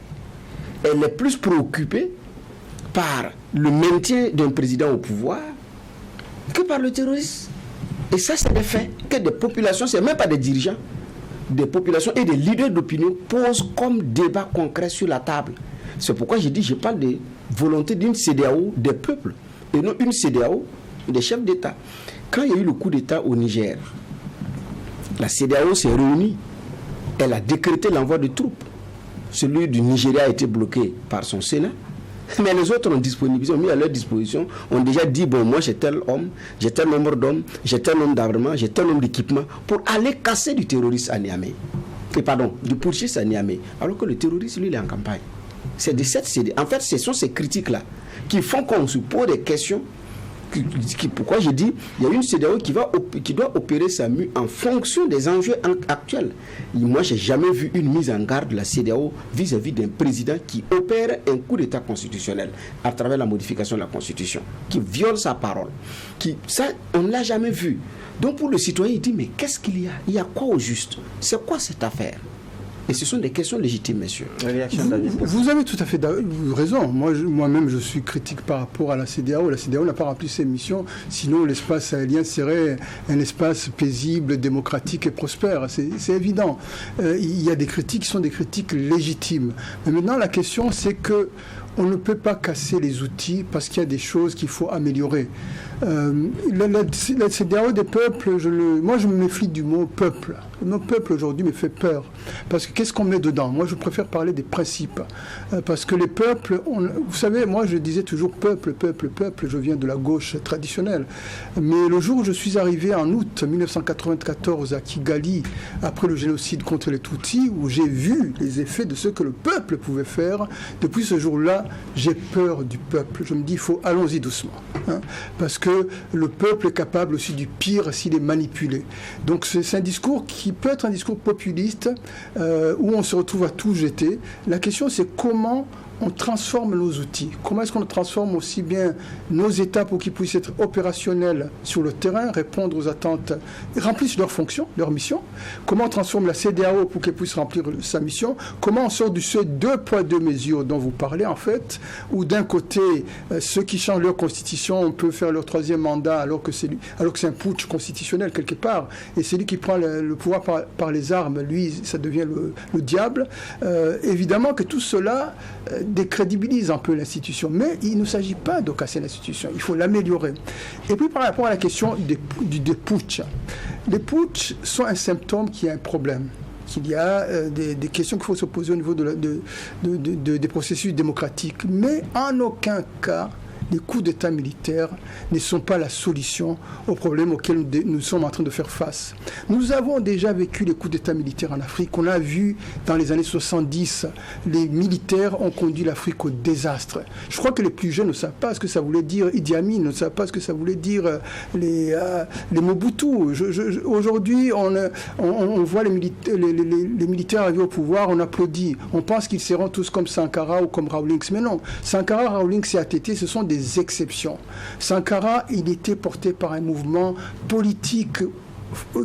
Elle est plus préoccupée par le maintien d'un président au pouvoir que par le terrorisme. Et ça, c'est des faits que des populations, c'est même pas des dirigeants, des populations et des leaders d'opinion posent comme débat concret sur la table. C'est pourquoi je parle de volonté d'une CEDEAO des peuples et non une CEDEAO des chefs d'État. Quand il y a eu le coup d'État au Niger, la CEDEAO s'est réunie. Elle a décrété l'envoi de troupes. Celui du Nigeria a été bloqué par son Sénat. Mais les autres ont disponibilisé, ont mis à leur disposition, ont déjà dit, bon, moi j'ai tel homme, j'ai tel nombre d'hommes, j'ai tel nombre d'armements, j'ai tel nombre d'équipements, pour aller casser du terroriste à Niamey. Et pardon, du putschiste à Niamey. Alors que le terroriste, lui, il est en campagne. C'est de cette CEDEAO. En fait, ce sont ces critiques-là qui font qu'on se pose des questions. Pourquoi je dis il y a une CEDEAO qui doit opérer sa mue en fonction des enjeux actuels. Et moi, je n'ai jamais vu une mise en garde de la CEDEAO vis-à-vis d'un président qui opère un coup d'État constitutionnel à travers la modification de la Constitution, qui viole sa parole. Ça, on ne l'a jamais vu. Donc pour le citoyen, il dit mais qu'est-ce qu'il y a? Il y a quoi au juste? C'est quoi cette affaire? Et ce sont des questions légitimes, messieurs. Vous avez tout à fait raison. Moi-même, je suis critique par rapport à la CEDEAO. La CEDEAO n'a pas rempli ses missions, sinon l'espace sahélien serait un espace paisible, démocratique et prospère. C'est évident. Il y a des critiques qui sont des critiques légitimes. Mais maintenant, la question, c'est que on ne peut pas casser les outils parce qu'il y a des choses qu'il faut améliorer. La CEDEAO des peuples, moi je me méfie du mot peuple. Le mot peuple aujourd'hui me fait peur. Parce que qu'est-ce qu'on met dedans? Moi je préfère parler des principes. Parce que les peuples, vous savez, moi je disais toujours peuple, peuple, peuple, je viens de la gauche traditionnelle. Mais le jour où je suis arrivé en août 1994 à Kigali, après le génocide contre les Tutsis, où j'ai vu les effets de ce que le peuple pouvait faire, depuis ce jour-là, j'ai peur du peuple. Je me dis, allons-y doucement. Parce que le peuple est capable aussi du pire s'il est manipulé. Donc c'est un discours qui peut être un discours populiste où on se retrouve à tout jeter. La question c'est comment on transforme nos outils. Comment est-ce qu'on transforme aussi bien nos États pour qu'ils puissent être opérationnels sur le terrain, répondre aux attentes, remplissent leurs fonctions, leurs missions. Comment on transforme la CEDEAO pour qu'elle puisse remplir sa mission. Comment on sort de ce 2 poids 2 mesures dont vous parlez en fait, où d'un côté, ceux qui changent leur constitution, on peut faire leur 3e mandat alors que c'est un putsch constitutionnel quelque part. Et celui qui prend le pouvoir par les armes, lui, ça devient le diable. Évidemment que tout cela décrédibilise un peu l'institution. Mais il ne s'agit pas de casser l'institution, il faut l'améliorer. Et puis par rapport à la question des putsch. Les putsch sont un symptôme qui est un problème. Qu'il y a des questions qu'il faut se poser au niveau des processus démocratiques. Mais en aucun cas, les coups d'État militaires ne sont pas la solution aux problèmes auxquels nous sommes en train de faire face. Nous avons déjà vécu les coups d'État militaires en Afrique. On a vu dans les années 70, les militaires ont conduit l'Afrique au désastre. Je crois que les plus jeunes ne savent pas ce que ça voulait dire Idi Amin, ne savent pas ce que ça voulait dire les Mobutu. Aujourd'hui, on voit les militaires arriver au pouvoir, on applaudit. On pense qu'ils seront tous comme Sankara ou comme Rawlings. Mais non, Sankara, Rawlings et ATT, ce sont des exceptions. Sankara, il était porté par un mouvement politique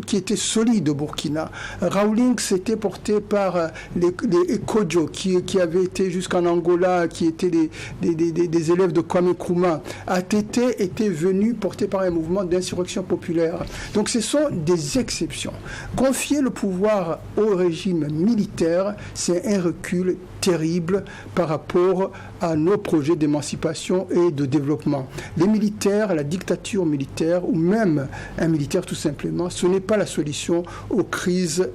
qui était solide au Burkina. Rawlings était porté par les Kodjo qui avaient été jusqu'en Angola, qui étaient des élèves de Kwame Nkrumah. ATT était venu porté par un mouvement d'insurrection populaire. Donc ce sont des exceptions. Confier le pouvoir au régime militaire, c'est un recul terrible par rapport à nos projets d'émancipation et de développement. Les militaires, la dictature militaire, ou même un militaire tout simplement, ce n'est pas la solution aux crises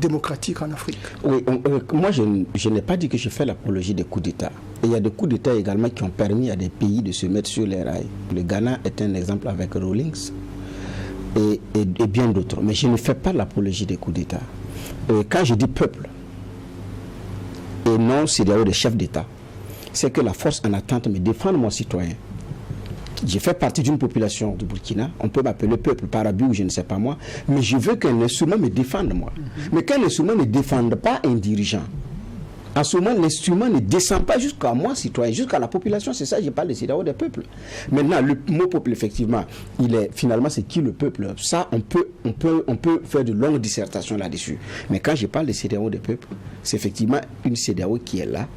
démocratiques en Afrique. Oui, moi je n'ai pas dit que je fais l'apologie des coups d'État. Et il y a des coups d'État également qui ont permis à des pays de se mettre sur les rails. Le Ghana est un exemple avec Rawlings et bien d'autres. Mais je ne fais pas l'apologie des coups d'État. Quand je dis peuple, et non CEDEAO des chefs d'État, c'est que la force en attente me défend mon citoyen. Je fais partie d'une population du Burkina, on peut m'appeler peuple par abus ou je ne sais pas moi, mais je veux qu'un instrument me défende moi. Mais qu'un instrument ne défende pas un dirigeant, en ce moment, l'instrument ne descend pas jusqu'à moi, citoyen, jusqu'à la population. C'est ça, je parle de CEDEAO des peuples. Maintenant, le mot peuple, effectivement, finalement, c'est qui le peuple? Ça, on peut faire de longues dissertations là-dessus. Mais quand je parle de CEDEAO des peuples, c'est effectivement une CEDEAO qui est là,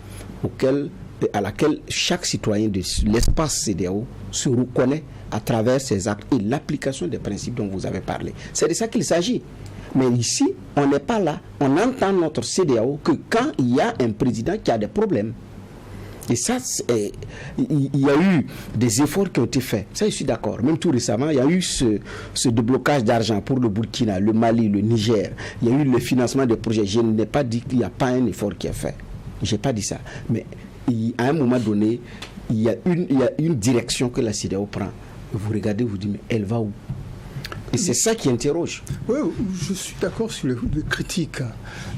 à laquelle chaque citoyen de l'espace CEDEAO se reconnaît à travers ses actes et l'application des principes dont vous avez parlé. C'est de ça qu'il s'agit. Mais ici, on n'est pas là. On entend notre CEDEAO que quand il y a un président qui a des problèmes. Et ça, il y a eu des efforts qui ont été faits. Ça, je suis d'accord. Même tout récemment, il y a eu ce déblocage d'argent pour le Burkina, le Mali, le Niger. Il y a eu le financement des projets. Je n'ai pas dit qu'il n'y a pas un effort qui est fait. Je n'ai pas dit ça. Mais à un moment donné, il y a une direction que la CEDEAO prend. Vous regardez, vous dites, mais elle va où? Et c'est ça qui interroge. Oui, je suis d'accord sur les critiques.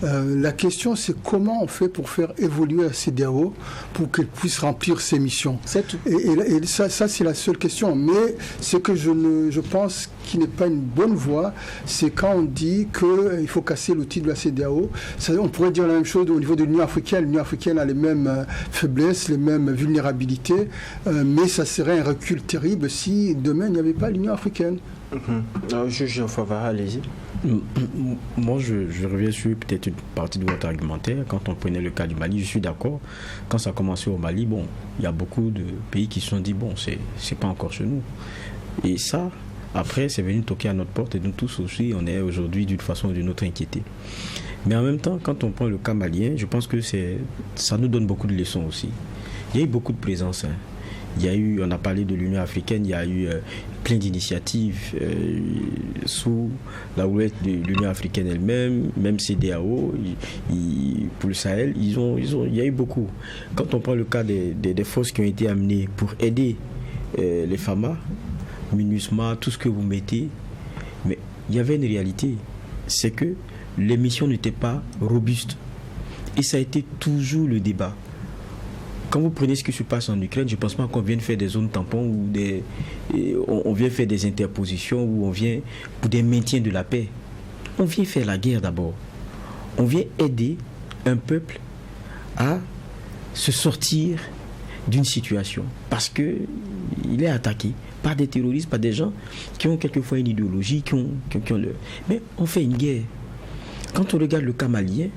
La question, c'est comment on fait pour faire évoluer la CEDEAO pour qu'elle puisse remplir ses missions. C'est tout. Et ça, c'est la seule question. Mais ce que je pense qui n'est pas une bonne voie, c'est quand on dit qu'il faut casser l'outil de la CEDEAO. On pourrait dire la même chose au niveau de l'Union africaine. L'Union africaine a les mêmes faiblesses, les mêmes vulnérabilités, mais ça serait un recul terrible si demain il n'y avait pas l'Union africaine. Juge Favara, allez-y. Moi, je reviens sur peut-être une partie de votre argumentaire. Quand on prenait le cas du Mali, je suis d'accord. Quand ça a commencé au Mali, bon, il y a beaucoup de pays qui se sont dit, bon, c'est pas encore chez nous. Et ça, après, c'est venu toquer à notre porte et nous tous aussi, on est aujourd'hui d'une façon ou d'une autre inquiétés. Mais en même temps, quand on prend le cas malien, je pense que ça nous donne beaucoup de leçons aussi. Il y a eu beaucoup de présence. Il y a eu, on a parlé de l'Union africaine, il y a eu plein d'initiatives sous la houlette de l'Union africaine elle-même, même CEDEAO, pour le Sahel, il y a eu beaucoup. Quand on prend le cas des forces qui ont été amenées pour aider les FAMA, MINUSMA, tout ce que vous mettez, mais il y avait une réalité, c'est que les missions n'étaient pas robustes. Et ça a été toujours le débat. Quand vous prenez ce qui se passe en Ukraine, je ne pense pas qu'on vienne faire des zones tampons ou on vient faire des interpositions ou on vient pour des maintiens de la paix. On vient faire la guerre d'abord. On vient aider un peuple à se sortir d'une situation parce qu'il est attaqué par des terroristes, par des gens qui ont quelquefois une idéologie, qui ont le... Mais on fait une guerre. Quand on regarde le cas malien,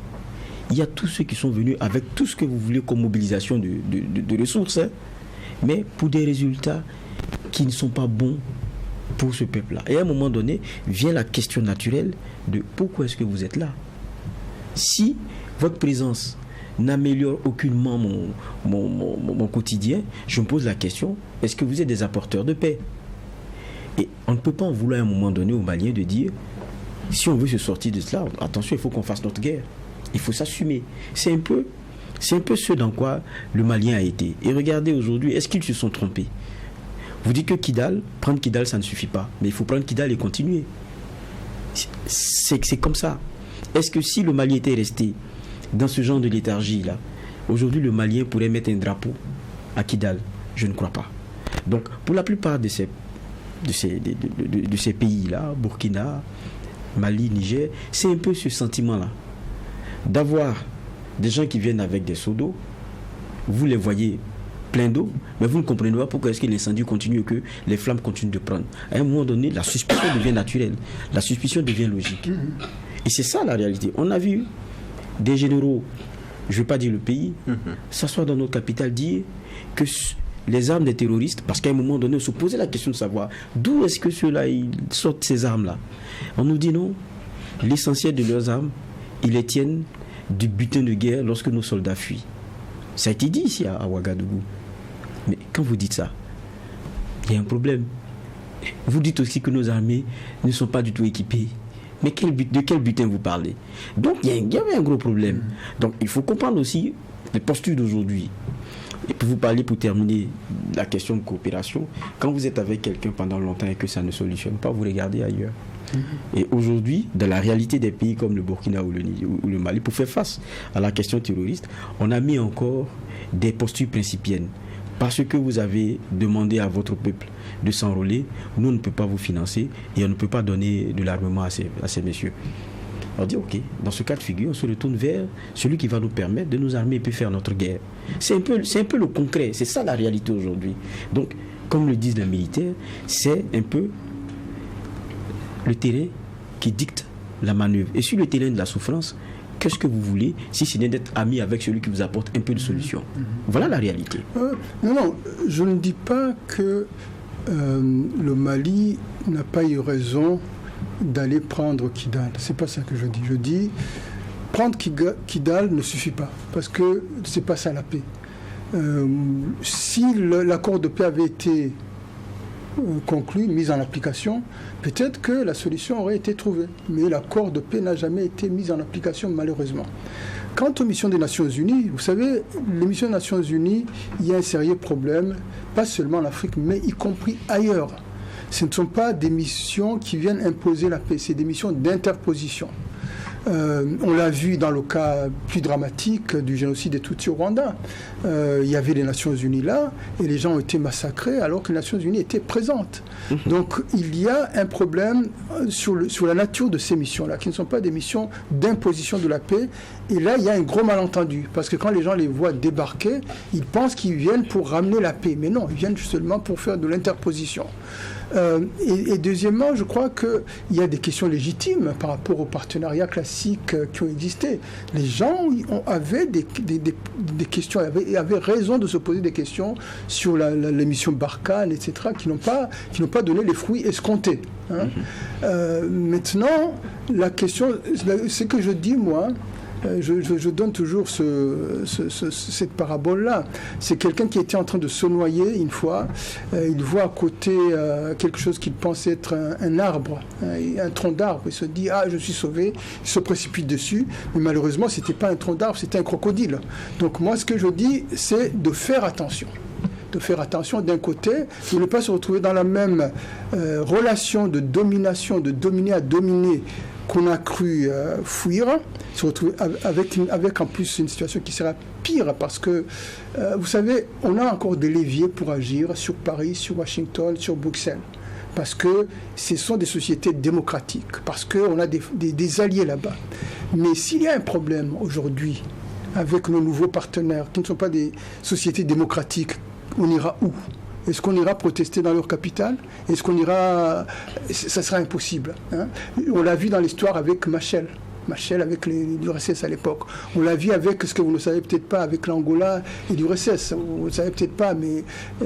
il y a tous ceux qui sont venus avec tout ce que vous voulez comme mobilisation de ressources, hein, mais pour des résultats qui ne sont pas bons pour ce peuple-là. Et à un moment donné, vient la question naturelle de pourquoi est-ce que vous êtes là? Si votre présence n'améliore aucunement mon quotidien, je me pose la question, est-ce que vous êtes des apporteurs de paix? Et on ne peut pas en vouloir à un moment donné aux Maliens de dire, si on veut se sortir de cela, attention, il faut qu'on fasse notre guerre. Il faut s'assumer. C'est un peu ce dans quoi le Malien a été. Et regardez aujourd'hui, est-ce qu'ils se sont trompés? Vous dites que prendre Kidal, ça ne suffit pas. Mais il faut prendre Kidal et continuer. C'est comme ça. Est-ce que si le Mali était resté dans ce genre de léthargie-là, aujourd'hui le Malien pourrait mettre un drapeau à Kidal? Je ne crois pas. Donc, pour la plupart de ces pays-là, Burkina, Mali, Niger, c'est un peu ce sentiment-là. D'avoir des gens qui viennent avec des seaux d'eau, vous les voyez plein d'eau, mais vous ne comprenez pas pourquoi est-ce que l'incendie continue et que les flammes continuent de prendre. À un moment donné, la suspicion devient naturelle, la suspicion devient logique. Et c'est ça la réalité. On a vu des généraux, je ne vais pas dire le pays, s'asseoir dans notre capitale, dire que les armes des terroristes, parce qu'à un moment donné, on se posait la question de savoir d'où est-ce que ceux-là ils sortent ces armes-là. On nous dit non, l'essentiel de leurs armes, ils les tiennent du butin de guerre lorsque nos soldats fuient. Ça a été dit ici à Ouagadougou. Mais quand vous dites ça, il y a un problème. Vous dites aussi que nos armées ne sont pas du tout équipées. Mais de quel butin vous parlez? Donc il y avait un gros problème. Donc il faut comprendre aussi les postures d'aujourd'hui. Et pour vous parler, pour terminer la question de coopération, quand vous êtes avec quelqu'un pendant longtemps et que ça ne solutionne pas, vous regardez ailleurs. Et aujourd'hui, dans la réalité des pays comme le Burkina ou le Mali, pour faire face à la question terroriste, on a mis encore des postures principiennes. Parce que vous avez demandé à votre peuple de s'enrôler, nous on ne peut pas vous financer et on ne peut pas donner de l'armement à ces messieurs. On dit ok, dans ce cas de figure, on se retourne vers celui qui va nous permettre de nous armer et puis faire notre guerre. C'est un peu le concret, c'est ça la réalité aujourd'hui. Donc, comme le disent les militaires, c'est un peu le terrain qui dicte la manœuvre. Et sur le terrain de la souffrance, qu'est-ce que vous voulez si ce n'est d'être ami avec celui qui vous apporte un peu de solution? Voilà la réalité. Non, je ne dis pas que le Mali n'a pas eu raison d'aller prendre Kidal. C'est pas ça que je dis. Je dis prendre Kidal ne suffit pas parce que c'est pas ça la paix. Si l'accord de paix avait été conclu, mis en application, peut-être que la solution aurait été trouvée. Mais l'accord de paix n'a jamais été mis en application, malheureusement. Quant aux missions des Nations Unies, vous savez, les missions des Nations Unies, il y a un sérieux problème, pas seulement en Afrique, mais y compris ailleurs. ce ne sont pas des missions qui viennent imposer la paix, c'est des missions d'interposition. On l'a vu dans le cas plus dramatique du génocide des Tutsis au Rwanda. Il y avait les Nations Unies là, et les gens ont été massacrés alors que les Nations Unies étaient présentes. Donc il y a un problème sur la nature de ces missions-là, qui ne sont pas des missions d'imposition de la paix. Et là, il y a un gros malentendu, parce que quand les gens les voient débarquer, ils pensent qu'ils viennent pour ramener la paix. Mais non, ils viennent seulement pour faire de l'interposition. Et deuxièmement, je crois qu'il y a des questions légitimes par rapport aux partenariats classiques qui ont existé. Les gens avaient des questions, avaient raison de se poser des questions sur les missions Barkhane, etc., qui n'ont pas donné les fruits escomptés. Hein. Maintenant, la question, c'est que je dis, moi, je donne toujours cette parabole-là. C'est quelqu'un qui était en train de se noyer une fois. Il voit à côté quelque chose qu'il pense être un arbre, un tronc d'arbre. Il se dit « Ah, je suis sauvé ». Il se précipite dessus. Mais malheureusement, ce n'était pas un tronc d'arbre, c'était un crocodile. Donc moi, ce que je dis, c'est de faire attention. De faire attention d'un côté, de ne pas se retrouver dans la même relation de domination, de dominer à dominer, qu'on a cru fuir, se retrouver avec en plus une situation qui sera pire parce que, vous savez, on a encore des leviers pour agir sur Paris, sur Washington, sur Bruxelles. Parce que ce sont des sociétés démocratiques, parce qu'on a des alliés là-bas. Mais s'il y a un problème aujourd'hui avec nos nouveaux partenaires qui ne sont pas des sociétés démocratiques, on ira où ? Est-ce qu'on ira protester dans leur capitale ? Est-ce qu'on ira... Ça sera impossible. Hein. On l'a vu dans l'histoire avec Machel avec l'URSS à l'époque. On l'a vu avec ce que vous ne savez peut-être pas, avec l'Angola et l'URSS. Vous ne savez peut-être pas, mais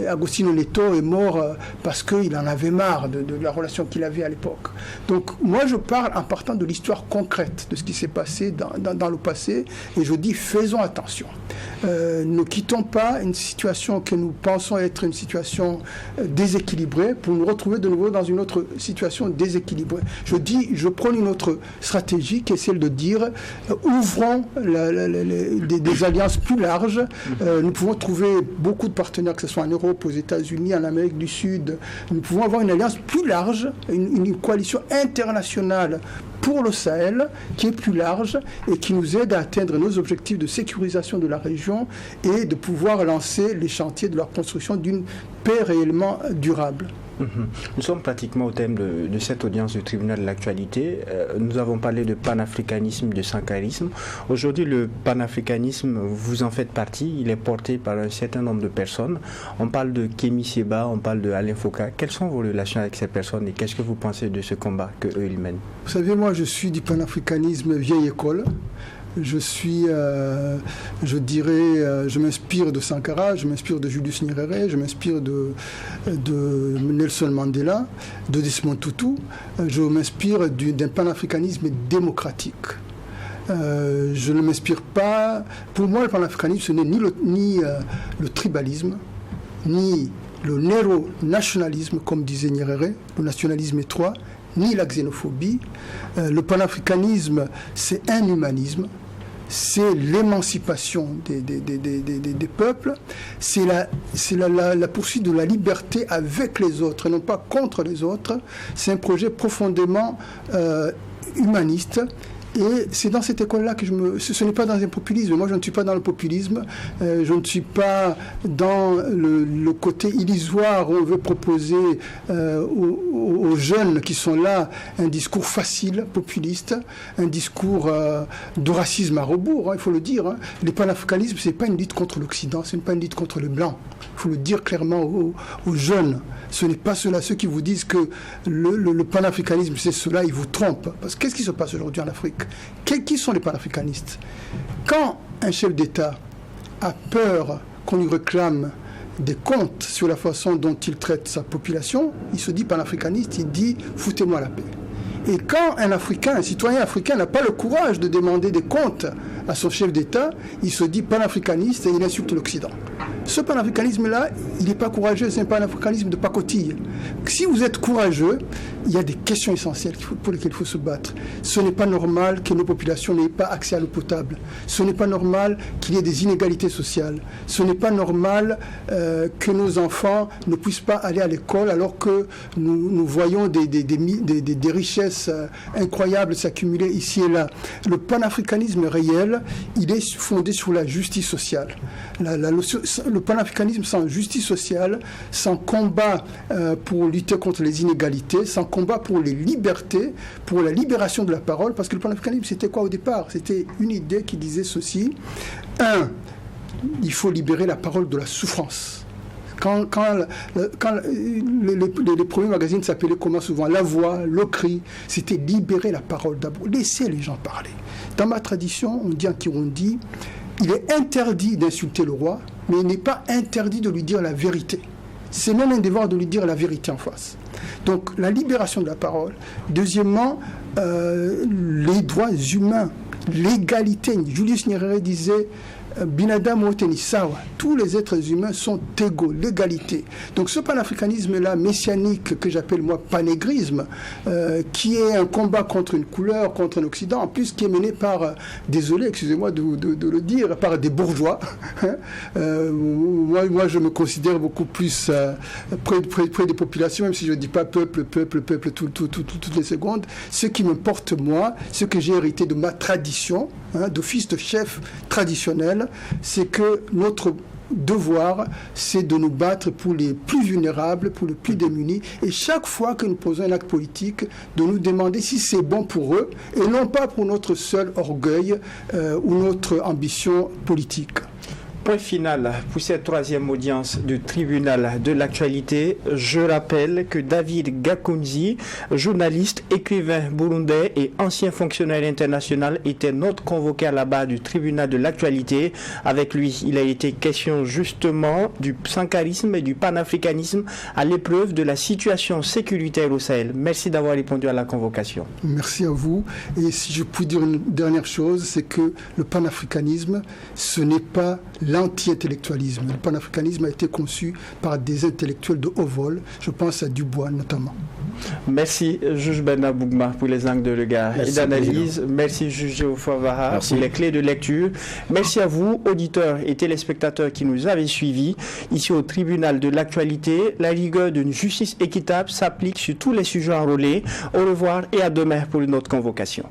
Agostinho Neto est mort parce qu'il en avait marre de la relation qu'il avait à l'époque. Donc moi je parle en partant de l'histoire concrète, de ce qui s'est passé dans le passé, et je dis faisons attention. Ne quittons pas une situation que nous pensons être une situation déséquilibrée pour nous retrouver de nouveau dans une autre situation déséquilibrée. Je prône une autre stratégie qui est celle de dire ouvrons des alliances plus larges. Nous pouvons trouver beaucoup de partenaires, que ce soit en Europe, aux États-Unis, en Amérique du Sud. Nous pouvons avoir une alliance plus large, une coalition internationale pour le Sahel, qui est plus large et qui nous aide à atteindre nos objectifs de sécurisation de la région et de pouvoir lancer les chantiers de la construction d'une paix réellement durable. Nous sommes pratiquement au thème de cette audience du tribunal de l'actualité. Nous avons parlé de panafricanisme, de sankarisme. Aujourd'hui, le panafricanisme, vous en faites partie, il est porté par un certain nombre de personnes. On parle de Kémy Séba, on parle de Alain Foka. Quelles sont vos relations avec ces personnes et qu'est-ce que vous pensez de ce combat qu'eux ils mènent ? Vous savez, moi je suis du panafricanisme vieille école. Je suis, je m'inspire de Sankara, je m'inspire de Julius Nyerere, je m'inspire de Nelson Mandela, de Desmond Tutu. Je m'inspire d'un panafricanisme démocratique. Je ne m'inspire pas... Pour moi, le panafricanisme, ce n'est ni le tribalisme, ni le néo-nationalisme, comme disait Nyerere, le nationalisme étroit, ni la xénophobie. Le panafricanisme, c'est un humanisme. C'est l'émancipation des peuples, c'est la poursuite de la liberté avec les autres, et non pas contre les autres. C'est un projet profondément humaniste. Et c'est dans cette école-là que ce n'est pas dans un populisme. Moi, je ne suis pas dans le populisme. Je ne suis pas dans le côté illusoire où on veut proposer aux jeunes qui sont là un discours facile, populiste, un discours de racisme à rebours, hein, il faut le dire. Hein. Le panafricanisme, ce n'est pas une lutte contre l'Occident, ce n'est pas une lutte contre le blanc. Il faut le dire clairement aux jeunes. Ce n'est pas ceux qui vous disent que le panafricanisme, c'est cela, ils vous trompent. Parce que qu'est-ce qui se passe aujourd'hui en Afrique ? Qui sont les panafricanistes ? Quand un chef d'État a peur qu'on lui réclame des comptes sur la façon dont il traite sa population, il se dit panafricaniste, il dit « foutez-moi la paix ». Et quand un citoyen africain n'a pas le courage de demander des comptes à son chef d'État, il se dit panafricaniste et il insulte l'Occident. Ce panafricanisme-là, il n'est pas courageux, c'est un panafricanisme de pacotille. Si vous êtes courageux, il y a des questions essentielles pour lesquelles il faut se battre. Ce n'est pas normal que nos populations n'aient pas accès à l'eau potable. Ce n'est pas normal qu'il y ait des inégalités sociales. Ce n'est pas normal que nos enfants ne puissent pas aller à l'école alors que nous voyons des richesses incroyables s'accumuler ici et là. Le panafricanisme réel, il est fondé sur la justice sociale. Le panafricanisme sans justice sociale, sans combat pour lutter contre les inégalités, sans combat pour les libertés, pour la libération de la parole, parce que le panafricanisme, c'était quoi au départ? C'était une idée qui disait ceci. Il faut libérer la parole de la souffrance. Quand les premiers magazines s'appelaient comment souvent La Voix, Le Cri, c'était libérer la parole d'abord, laisser les gens parler. Dans ma tradition, on dit en Kirundi, il est interdit d'insulter le roi, mais il n'est pas interdit de lui dire la vérité. C'est même un devoir de lui dire la vérité en face. Donc la libération de la parole. Deuxièmement, les droits humains, l'égalité. Julius Nyerere disait Binadamu wote ni sawa. Tous les êtres humains sont égaux, l'égalité. Donc ce panafricanisme-là, messianique, que j'appelle moi panégrisme, qui est un combat contre une couleur, contre un Occident, en plus qui est mené par, désolé, excusez-moi de le dire, par des bourgeois. Moi, je me considère beaucoup plus près des populations, même si je ne dis pas peuple, toutes les secondes. Ce qui me porte, moi, ce que j'ai hérité de ma tradition, de fils de chef traditionnel, c'est que notre devoir, c'est de nous battre pour les plus vulnérables, pour les plus démunis, et chaque fois que nous posons un acte politique, de nous demander si c'est bon pour eux, et non pas pour notre seul orgueil ou notre ambition politique. Point final pour cette troisième audience du tribunal de l'actualité. Je rappelle que David Gakunzi, journaliste, écrivain burundais et ancien fonctionnaire international, était notre convoqué à la barre du tribunal de l'actualité. Avec lui, il a été question justement du sankarisme et du panafricanisme à l'épreuve de la situation sécuritaire au Sahel. Merci d'avoir répondu à la convocation. Merci à vous. Et si je puis dire une dernière chose, c'est que le panafricanisme, ce n'est pas l'anti-intellectualisme. Le panafricanisme a été conçu par des intellectuels de haut vol. Je pense à Dubois notamment. Merci, juge Bernard Bougma, pour les angles de regard et d'analyse. Merci, juge Geoffroy Vaha, pour les clés de lecture. Merci à vous, auditeurs et téléspectateurs qui nous avez suivis. Ici au tribunal de l'actualité, la rigueur d'une justice équitable s'applique sur tous les sujets enrôlés. Au revoir et à demain pour une autre convocation.